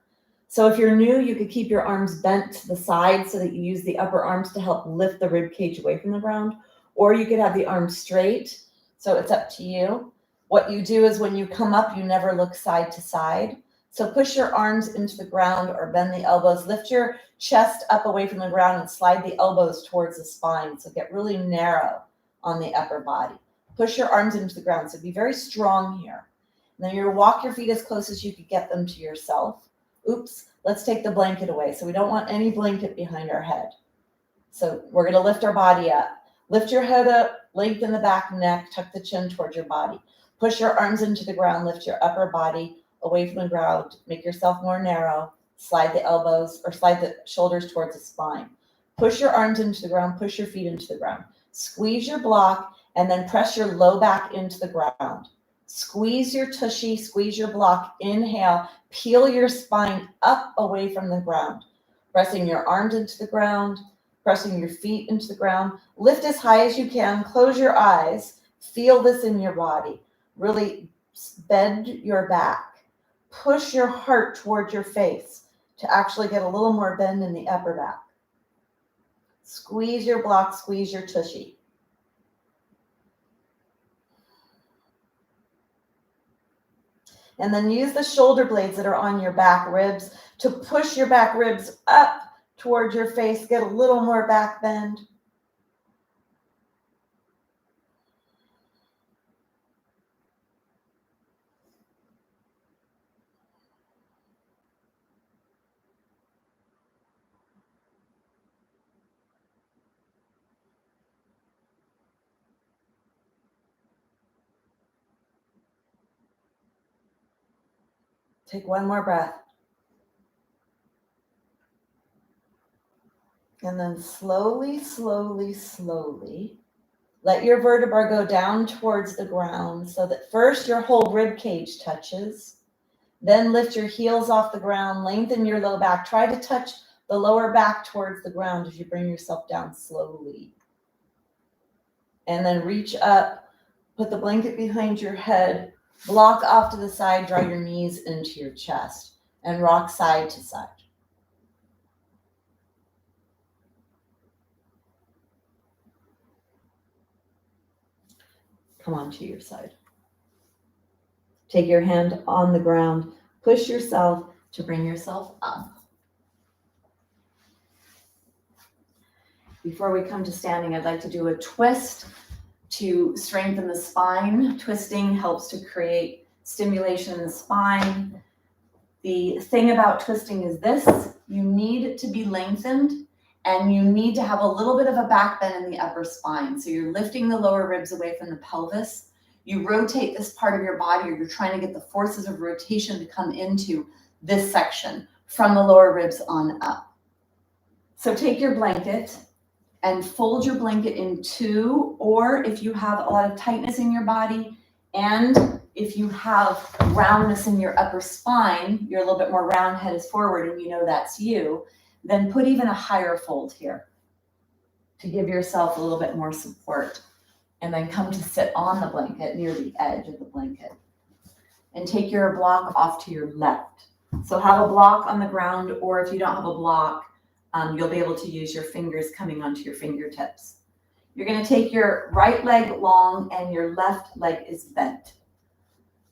So if you're new, you could keep your arms bent to the side so that you use the upper arms to help lift the rib cage away from the ground, or you could have the arms straight. So it's up to you. What you do is when you come up, you never look side to side. So push your arms into the ground or bend the elbows, lift your chest up away from the ground and slide the elbows towards the spine. So get really narrow on the upper body. Push your arms into the ground. So be very strong here. And then you're gonna walk your feet as close as you could get them to yourself. Oops, let's take the blanket away. So we don't want any blanket behind our head. So we're gonna lift our body up. Lift your head up, lengthen the back neck, tuck the chin towards your body. Push your arms into the ground, lift your upper body away from the ground, make yourself more narrow, slide the elbows or slide the shoulders towards the spine. Push your arms into the ground, push your feet into the ground. Squeeze your block and then press your low back into the ground. Squeeze your tushy, squeeze your block, inhale, peel your spine up away from the ground. Pressing your arms into the ground, pressing your feet into the ground. Lift as high as you can, close your eyes, feel this in your body. Really bend your back. Push your heart towards your face to actually get a little more bend in the upper back. Squeeze your block, squeeze your tushy. And then use the shoulder blades that are on your back ribs to push your back ribs up towards your face, get a little more back bend. Take one more breath. And then slowly, slowly, slowly Let your vertebra go down towards the ground so that first your whole rib cage touches. Then lift your heels off the ground, lengthen your low back. Try to touch the lower back towards the ground as you bring yourself down slowly. And then reach up, put the blanket behind your head, block off to the side, draw your knees into your chest, and rock side to side. Come on to your side. Take your hand on the ground, push yourself to bring yourself up. Before we come to standing, I'd like to do a twist to strengthen the spine. Twisting helps to create stimulation in the spine. The thing about twisting is this: you need to be lengthened and you need to have a little bit of a back bend in the upper spine. So you're lifting the lower ribs away from the pelvis. You rotate this part of your body, or you're trying to get the forces of rotation to come into this section from the lower ribs on up. So take your blanket and fold your blanket in two, or if you have a lot of tightness in your body, and if you have roundness in your upper spine, you're a little bit more round, head is forward, and you know that's you, then put even a higher fold here to give yourself a little bit more support. And then come to sit on the blanket near the edge of the blanket. And take your block off to your left. So have a block on the ground, or if you don't have a block, you'll be able to use your fingers coming onto your fingertips. You're going to take your right leg long and your left leg is bent.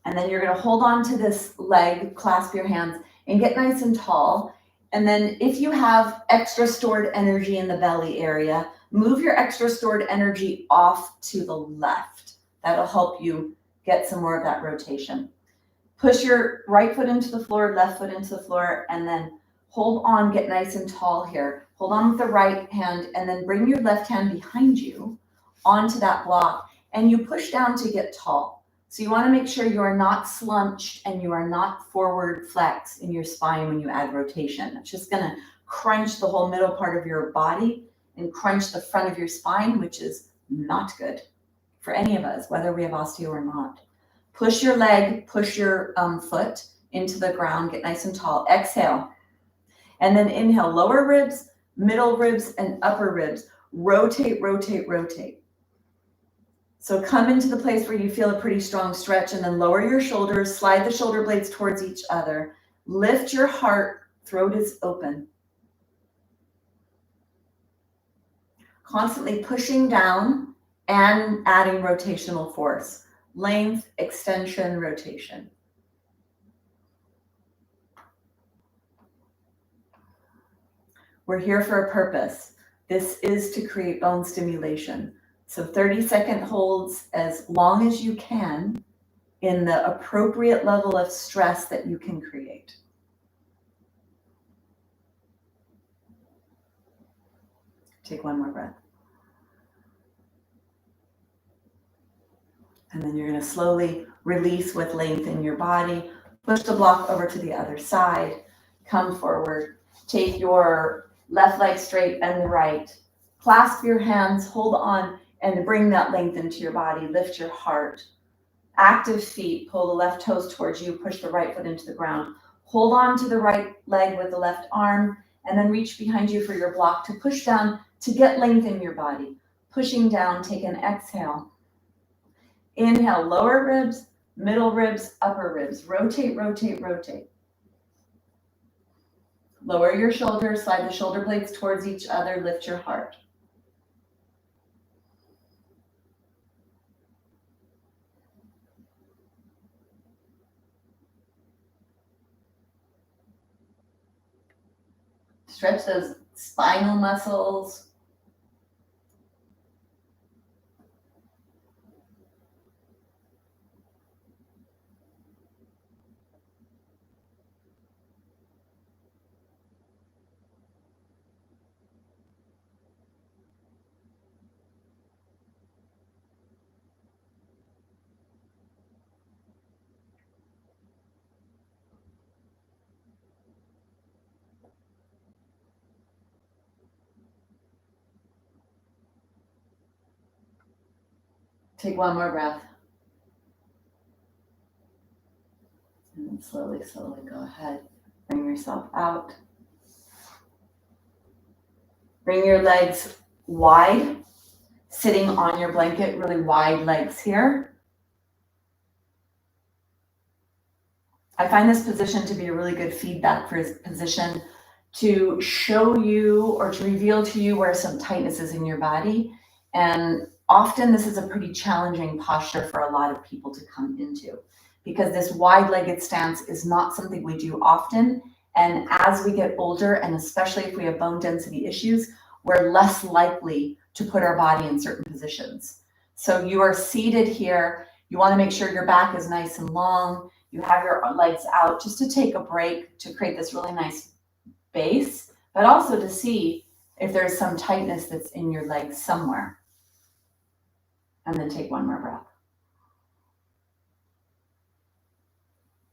And then you're going to hold on to this leg, clasp your hands, and get nice and tall. And then if you have extra stored energy in the belly area, move your extra stored energy off to the left. That'll help you get some more of that rotation. Push your right foot into the floor, left foot into the floor, and then hold on, get nice and tall here. Hold on with the right hand, and then bring your left hand behind you onto that block, and you push down to get tall. So you want to make sure you are not slumped and you are not forward flex in your spine when you add rotation. It's just going to crunch the whole middle part of your body and crunch the front of your spine, which is not good for any of us, whether we have osteo or not. Push your leg, push your foot into the ground, get nice and tall. Exhale. And then inhale, lower ribs, middle ribs, and upper ribs. Rotate, rotate, rotate. So come into the place where you feel a pretty strong stretch, and then lower your shoulders, slide the shoulder blades towards each other. Lift your heart, throat is open. Constantly pushing down and adding rotational force. Length, extension, rotation. We're here for a purpose. This is to create bone stimulation. So 30-second holds as long as you can in the appropriate level of stress that you can create. Take one more breath. And then you're going to slowly release with length in your body. Push the block over to the other side. Come forward. Take your left leg straight and the right. Clasp your hands, hold on, and bring that length into your body. Lift your heart. Active feet. Pull the left toes towards you. Push the right foot into the ground. Hold on to the right leg with the left arm, and then reach behind you for your block to push down to get length in your body. Pushing down, take an exhale. Inhale, lower ribs, middle ribs, upper ribs. Rotate, rotate, rotate. Lower your shoulders, slide the shoulder blades towards each other, lift your heart. Stretch those spinal muscles. Take one more breath. And then slowly, slowly go ahead. Bring yourself out. Bring your legs wide, sitting on your blanket, really wide legs here. I find this position to be a really good feedback for his position to show you or to reveal to you where some tightness is in your body. And often this is a pretty challenging posture for a lot of people to come into, because this wide-legged stance is not something we do often. And as we get older, and especially if we have bone density issues, we're less likely to put our body in certain positions. So you are seated here. You want to make sure your back is nice and long. You have your legs out just to take a break, to create this really nice base, but also to see if there's some tightness that's in your legs somewhere. And then take one more breath.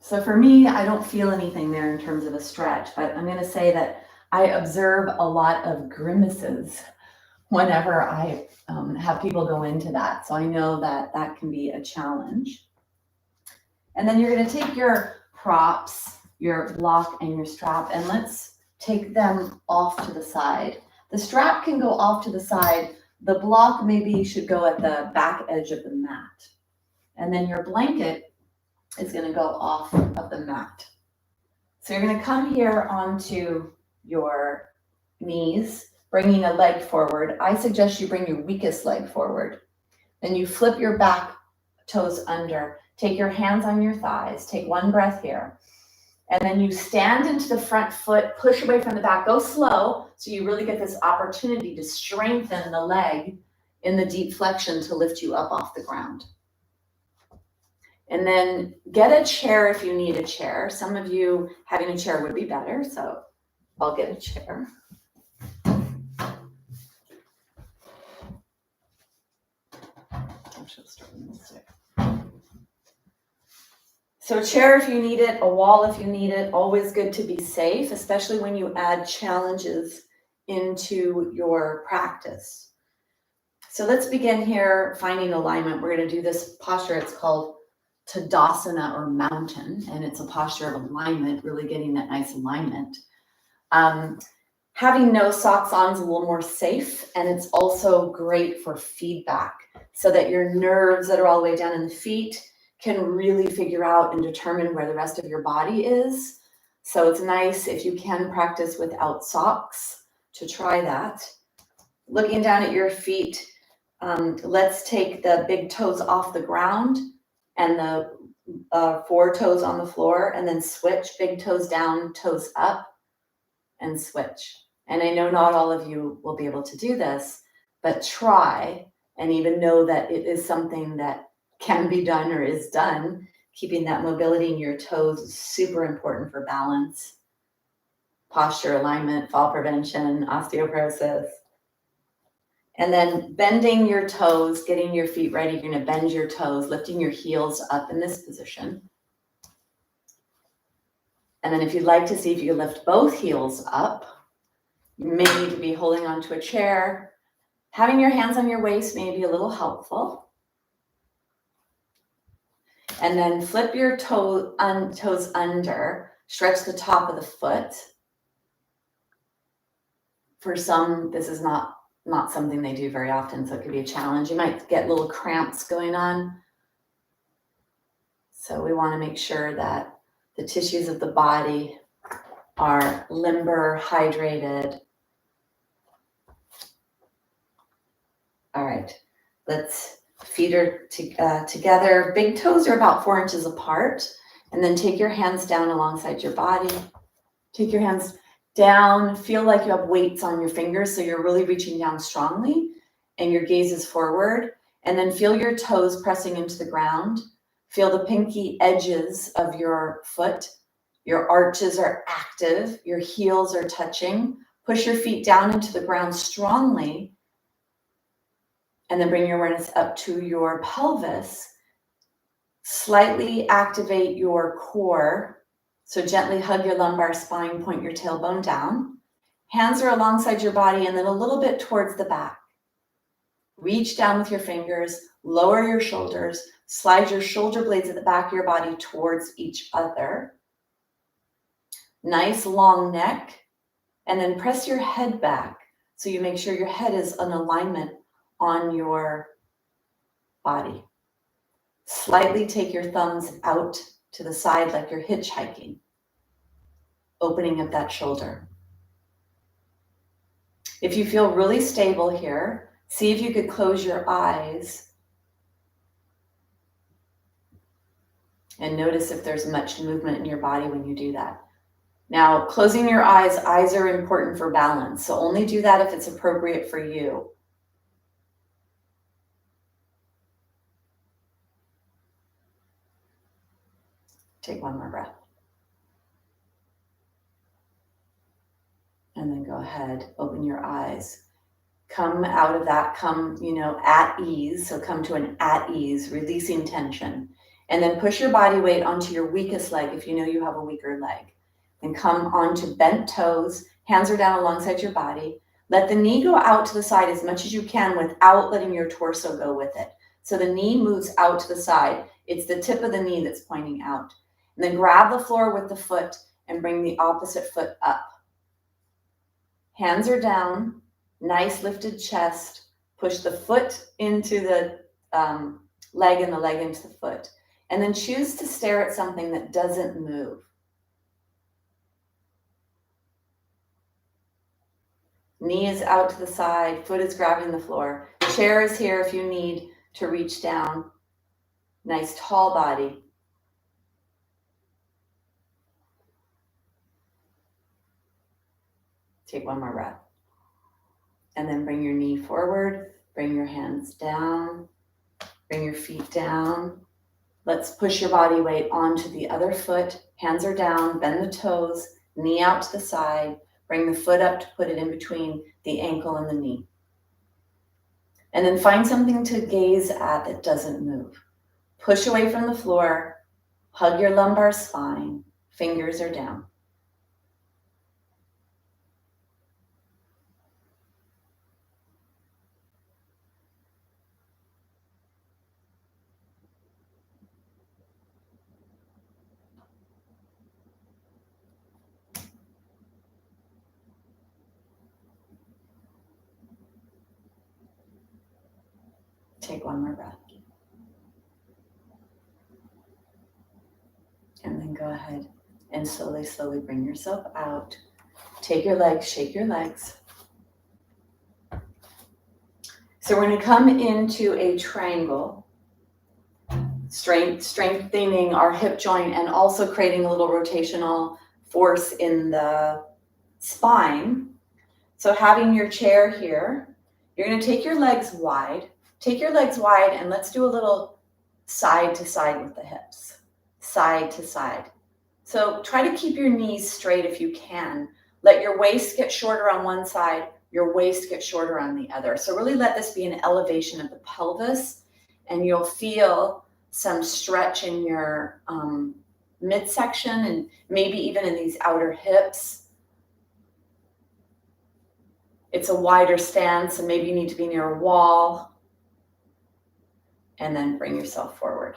So for me, I don't feel anything there in terms of a stretch, but I'm going to say that I observe a lot of grimaces whenever I have people go into that. So I know that that can be a challenge. And then you're going to take your props, your block and your strap, and let's take them off to the side. The strap can go off to the side. The block maybe should go at the back edge of the mat. And then your blanket is going to go off of the mat. So you're going to come here onto your knees, bringing a leg forward. I suggest you bring your weakest leg forward. Then you flip your back toes under. Take your hands on your thighs. Take one breath here. And then you stand into the front foot, push away from the back. Go slow so you really get this opportunity to strengthen the leg in the deep flexion to lift you up off the ground. And then get a chair if you need a chair. Some of you having a chair would be better, so I'll get a chair. So a chair if you need it, a wall if you need it, always good to be safe, especially when you add challenges into your practice. So let's begin here finding alignment. We're going to do this posture. It's called Tadasana or mountain, and it's a posture of alignment, really getting that nice alignment. Having no socks on is a little more safe, and it's also great for feedback so that your nerves that are all the way down in the feet can really figure out and determine where the rest of your body is. So it's nice if you can practice without socks to try that. Looking down at your feet, let's take the big toes off the ground and the 4 toes on the floor, and then switch big toes down, toes up, and switch. And I know not all of you will be able to do this, but try and even know that it is something that can be done or is done. Keeping that mobility in your toes is super important for balance, posture alignment, fall prevention, osteoporosis. And then bending your toes, getting your feet ready. You're going to bend your toes, lifting your heels up in this position. And then if you'd like to see if you can lift both heels up, you may need to be holding onto a chair. Having your hands on your waist may be a little helpful. And then flip your toes under, stretch the top of the foot. For some, this is not something they do very often, so it could be a challenge. You might get little cramps going on. So we want to make sure that the tissues of the body are limber, hydrated. All right, feet are together. Big toes are about 4 inches apart. And then take your hands down alongside your body. Take your hands down. Feel like you have weights on your fingers, so you're really reaching down strongly and your gaze is forward. And then feel your toes pressing into the ground. Feel the pinky edges of your foot. Your arches are active. Your heels are touching. Push your feet down into the ground strongly. And then bring your awareness up to your pelvis. Slightly activate your core. So gently hug your lumbar spine, point your tailbone down. Hands are alongside your body and then a little bit towards the back. Reach down with your fingers, lower your shoulders, slide your shoulder blades at the back of your body towards each other. Nice long neck, and then press your head back so you make sure your head is in alignment on your body. Slightly take your thumbs out to the side like you're hitchhiking, opening up that shoulder. If you feel really stable here, see if you could close your eyes and notice if there's much movement in your body when you do that. Now, closing your eyes are important for balance, so only do that if it's appropriate for you. Take one more breath. And then go ahead, open your eyes. Come out of that, come, at ease. So come to an at ease, releasing tension. And then push your body weight onto your weakest leg if you know you have a weaker leg. And come onto bent toes, hands are down alongside your body. Let the knee go out to the side as much as you can without letting your torso go with it. So the knee moves out to the side. It's the tip of the knee that's pointing out. And then grab the floor with the foot and bring the opposite foot up. Hands are down, nice lifted chest. Push the foot into the leg and the leg into the foot. And then choose to stare at something that doesn't move. Knee is out to the side, foot is grabbing the floor. Chair is here if you need to reach down. Nice tall body. Take one more breath. And then bring your knee forward, bring your hands down, bring your feet down. Let's push your body weight onto the other foot. Hands are down, bend the toes, knee out to the side. Bring the foot up to put it in between the ankle and the knee. And then find something to gaze at that doesn't move. Push away from the floor, hug your lumbar spine, fingers are down. Take one more breath. And then go ahead and slowly, slowly bring yourself out. Take your legs, shake your legs. So we're going to come into a triangle, strengthening our hip joint and also creating a little rotational force in the spine. So having your chair here, you're going to take your legs wide. Take your legs wide and let's do a little side to side with the hips. Side to side. So try to keep your knees straight if you can. Let your waist get shorter on one side, your waist get shorter on the other. So really let this be an elevation of the pelvis and you'll feel some stretch in your midsection and maybe even in these outer hips. It's a wider stance, so maybe you need to be near a wall. And then bring yourself forward.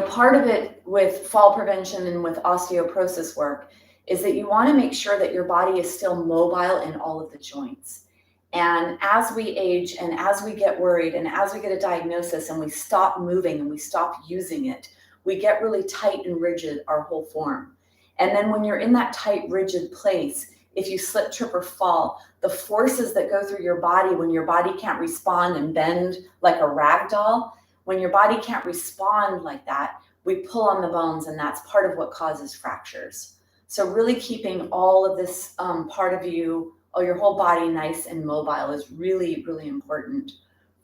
Part of it with fall prevention and with osteoporosis work is that you want to make sure that your body is still mobile in all of the joints. And as we age and as we get worried and as we get a diagnosis and we stop moving and we stop using it, we get really tight and rigid our whole form. And then when you're in that tight, rigid place, if you slip, trip, or fall, the forces that go through your body when your body can't respond and bend like a rag doll, when your body can't respond like that, we pull on the bones and that's part of what causes fractures. So really keeping all of this part of you, or your whole body nice and mobile is really, really important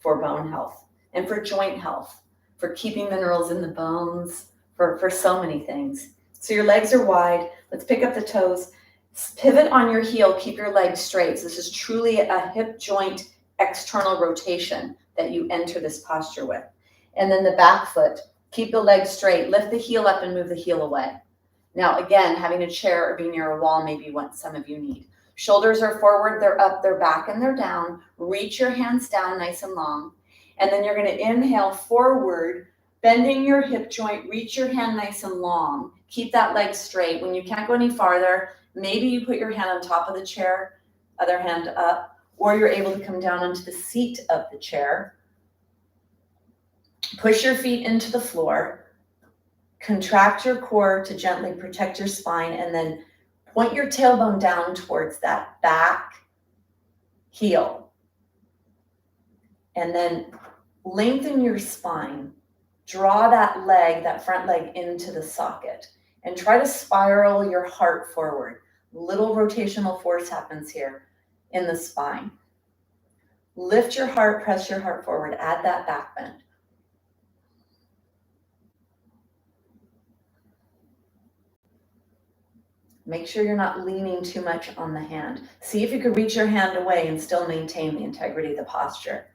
for bone health and for joint health, for keeping minerals in the bones, for so many things. So your legs are wide. Let's pick up the toes. Pivot on your heel, keep your legs straight. So this is truly a hip joint external rotation that you enter this posture with. And then the back foot, keep the legs straight, lift the heel up and move the heel away. Now again, having a chair or being near a wall may be what some of you need. Shoulders are forward, they're up, they're back, and they're down. Reach your hands down nice and long. And then you're going to inhale forward, bending your hip joint. Reach your hand nice and long. Keep that leg straight. When you can't go any farther, maybe you put your hand on top of the chair, other hand up, or you're able to come down onto the seat of the chair. Push your feet into the floor. Contract your core to gently protect your spine, and then point your tailbone down towards that back heel. And then lengthen your spine. Draw that leg, that front leg, into the socket. And try to spiral your heart forward. Little rotational force happens here in the spine. Lift your heart, press your heart forward. Add that back bend. Make sure you're not leaning too much on the hand. See if you could reach your hand away and still maintain the integrity of the posture,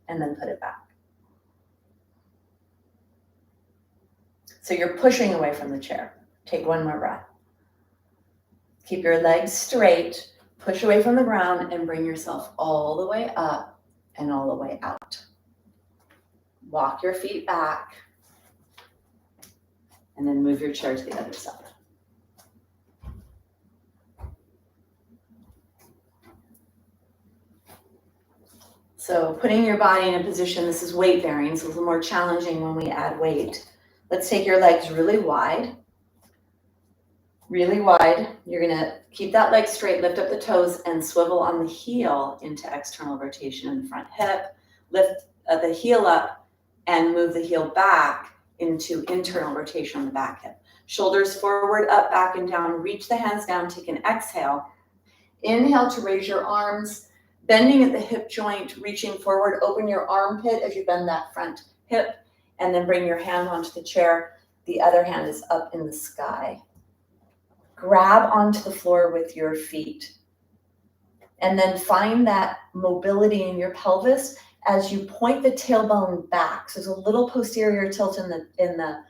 and then put it back. So you're pushing away from the chair. Take one more breath. Keep your legs straight, push away from the ground, and bring yourself all the way up and all the way out. Walk your feet back, and then move your chair to the other side. So putting your body in a position, this is weight bearing, so it's a little more challenging when we add weight. Let's take your legs really wide. Really wide. You're gonna keep that leg straight, lift up the toes, and swivel on the heel into external rotation in the front hip. Lift the heel up and move the heel back into internal rotation on the back hip. Shoulders forward, up, back, and down. Reach the hands down, take an exhale. Inhale to raise your arms. Bending at the hip joint, reaching forward, open your armpit as you bend that front hip, and then bring your hand onto the chair. The other hand is up in the sky. Grab onto the floor with your feet. And then find that mobility in your pelvis as you point the tailbone back. So there's a little posterior tilt in the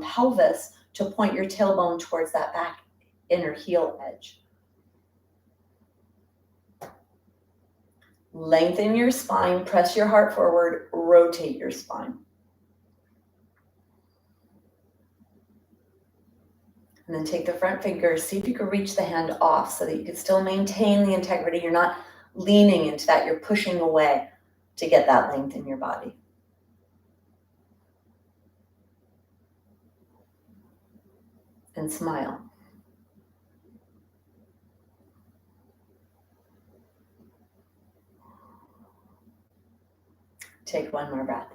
pelvis to point your tailbone towards that back inner heel edge. Lengthen your spine, press your heart forward, rotate your spine. And then take the front fingers, see if you can reach the hand off so that you can still maintain the integrity. You're not leaning into that, you're pushing away to get that length in your body. And smile. Take one more breath.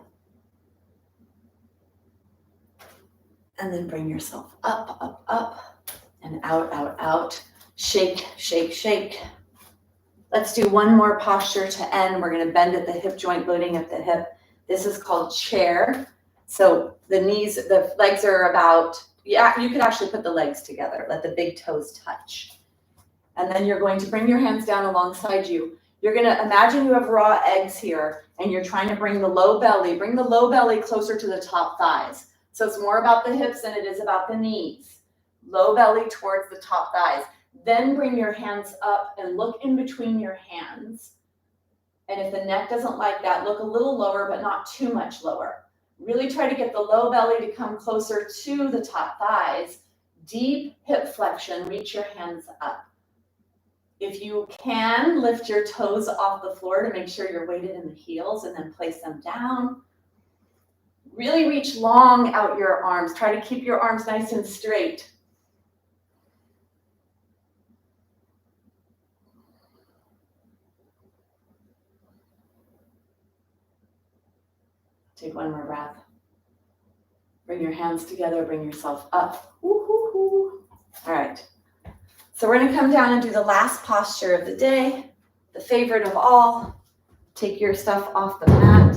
And then bring yourself up, up, up, and out, out, out. Shake, shake, shake. Let's do one more posture to end. We're gonna bend at the hip joint, loading at the hip. This is called chair. So the knees, the legs are about, yeah, you could actually put the legs together. Let the big toes touch. And then you're going to bring your hands down alongside you. You're gonna imagine you have raw eggs here, and you're trying to bring the low belly closer to the top thighs. So it's more about the hips than it is about the knees. Low belly towards the top thighs. Then bring your hands up and look in between your hands. And if the neck doesn't like that, look a little lower, but not too much lower. Really try to get the low belly to come closer to the top thighs. Deep hip flexion, reach your hands up. If you can, lift your toes off the floor to make sure you're weighted in the heels, and then place them down. Really reach long out your arms. Try to keep your arms nice and straight. Take one more breath. Bring your hands together, bring yourself up. Woo-hoo-hoo. All right. So we're gonna come down and do the last posture of the day, the favorite of all. Take your stuff off the mat.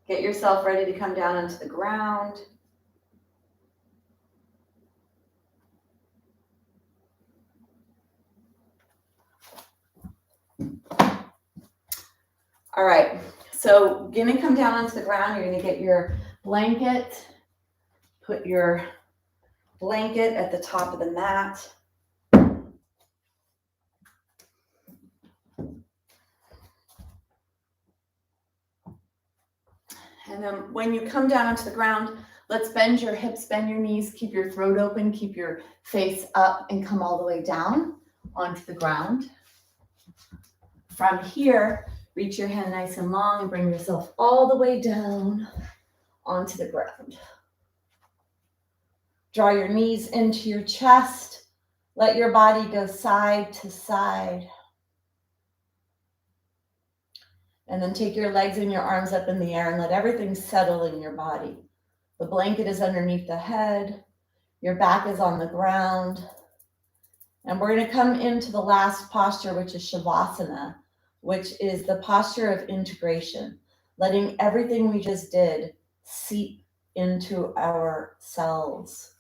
Get yourself ready to come down onto the ground. All right, so gonna come down onto the ground. You're gonna get your blanket, put your blanket at the top of the mat. And then when you come down onto the ground, let's bend your hips, bend your knees, keep your throat open, keep your face up, and come all the way down onto the ground. From here, reach your hand nice and long and bring yourself all the way down onto the ground. Draw your knees into your chest. Let your body go side to side. And then take your legs and your arms up in the air and let everything settle in your body. The blanket is underneath the head. Your back is on the ground. And we're going to come into the last posture, which is Shavasana, which is the posture of integration, letting everything we just did seep into our cells.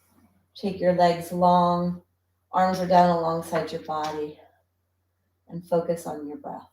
Take your legs long, arms are down alongside your body, and focus on your breath.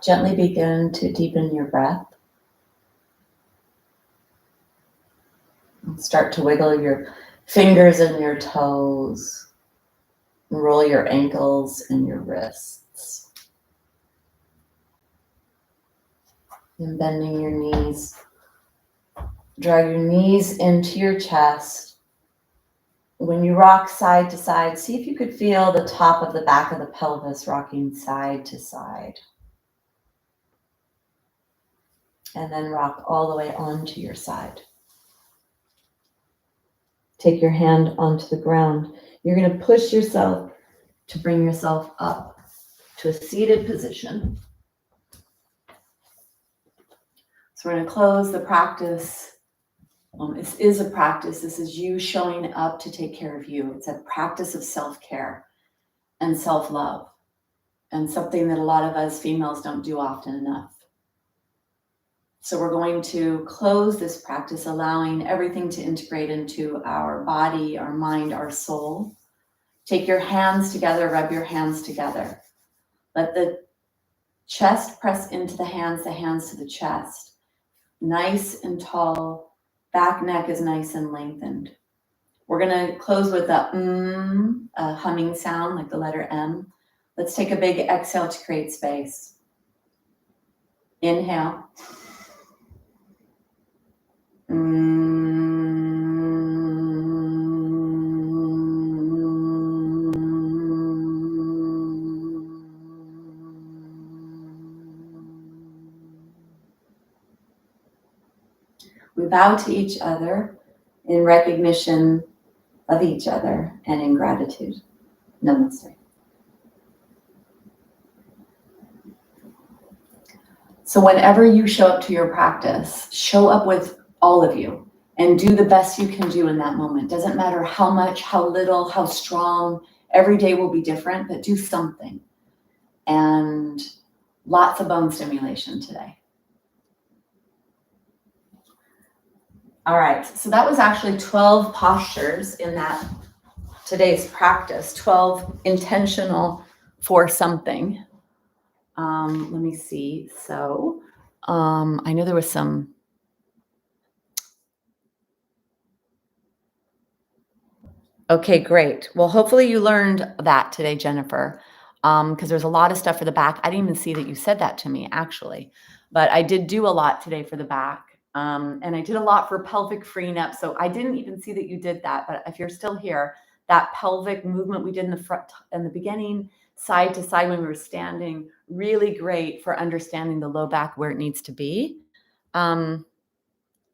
Gently begin to deepen your breath. And start to wiggle your fingers and your toes. Roll your ankles and your wrists. And bending your knees. Draw your knees into your chest. When you rock side to side, see if you could feel the top of the back of the pelvis rocking side to side. And then rock all the way onto your side. Take your hand onto the ground. You're going to push yourself to bring yourself up to a seated position. So we're going to close the practice. This is a practice. This is you showing up to take care of you. It's a practice of self-care and self-love, and something that a lot of us females don't do often enough. So we're going to close this practice, allowing everything to integrate into our body, our mind, our soul. Take your hands together, rub your hands together. Let the chest press into the hands to the chest. Nice and tall. Back neck is nice and lengthened. We're going to close with a humming sound like the letter M. Let's take a big exhale to create space. Inhale. We bow to each other in recognition of each other and in gratitude. Namaste. So whenever you show up to your practice, show up with all of you and do the best you can do in that moment. Doesn't matter how much, how little, how strong. Every day will be different, but do something. And lots of bone stimulation today. All right, so that was actually 12 postures in that today's practice, 12 intentional for something. Let me see. So I know there was some. Okay, great. Well, hopefully you learned that today, Jennifer, because there's a lot of stuff for the back. I didn't even see that you said that to me, actually, but I did do a lot today for the back. And I did a lot for pelvic freeing up. So I didn't even see that you did that. But if you're still here, that pelvic movement we did in the front, in the beginning, side to side when we were standing, really great for understanding the low back where it needs to be.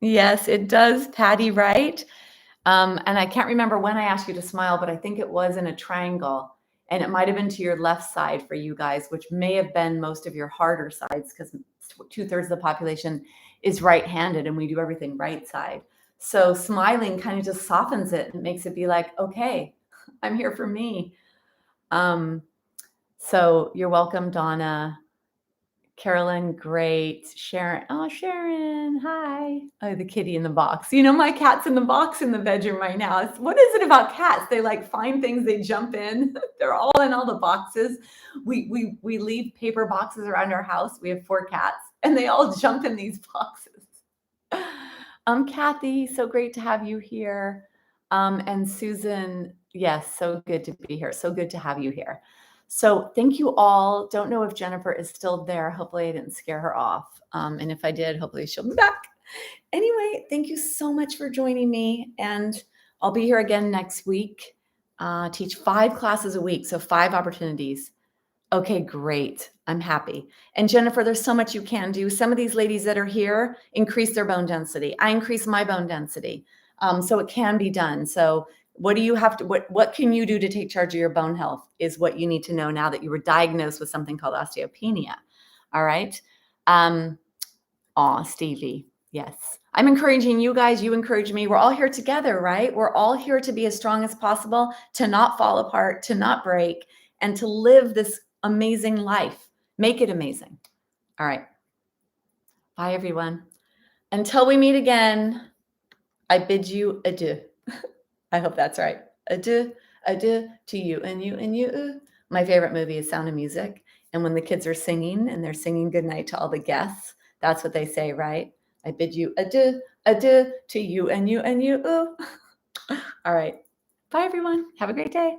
Yes, it does, Patty, right? And I can't remember when I asked you to smile, but I think it was in a triangle. And it might have been to your left side for you guys, which may have been most of your harder sides because 2/3 of the population is right-handed and we do everything right side. So smiling kind of just softens it and makes it be like, okay, I'm here for me. So you're welcome, Donna. Carolyn, great. Sharon, oh, Sharon, hi. Oh, the kitty in the box. You know, my cat's in the box in the bedroom right now. What is it about cats? They like find things, they jump in. They're all in all the boxes. We leave paper boxes around our house. We have 4 cats and they all jump in these boxes. Kathy, so great to have you here. And Susan, yes, so good to be here. So good to have you here. So thank you all. Don't know if Jennifer is still there. Hopefully I didn't scare her off. And if I did, hopefully she'll be back. Anyway, thank you so much for joining me. And I'll be here again next week. Teach 5 classes a week. So 5 opportunities. Okay, great. I'm happy. And Jennifer, there's so much you can do. Some of these ladies that are here increase their bone density. I increase my bone density. So it can be done. So what do you have to, what can you do to take charge of your bone health is what you need to know now that you were diagnosed with something called osteopenia. All right. Stevie. Yes. I'm encouraging you guys. You encourage me. We're all here together, right? We're all here to be as strong as possible, to not fall apart, to not break, and to live this amazing life. Make it amazing. All right. Bye, everyone. Until we meet again, I bid you adieu. I hope that's right. Adieu, adieu to you and you and you. My favorite movie is Sound of Music. And when the kids are singing and they're singing goodnight to all the guests, that's what they say, right? I bid you adieu, adieu to you and you and you. Ooh. All right. Bye, everyone. Have a great day.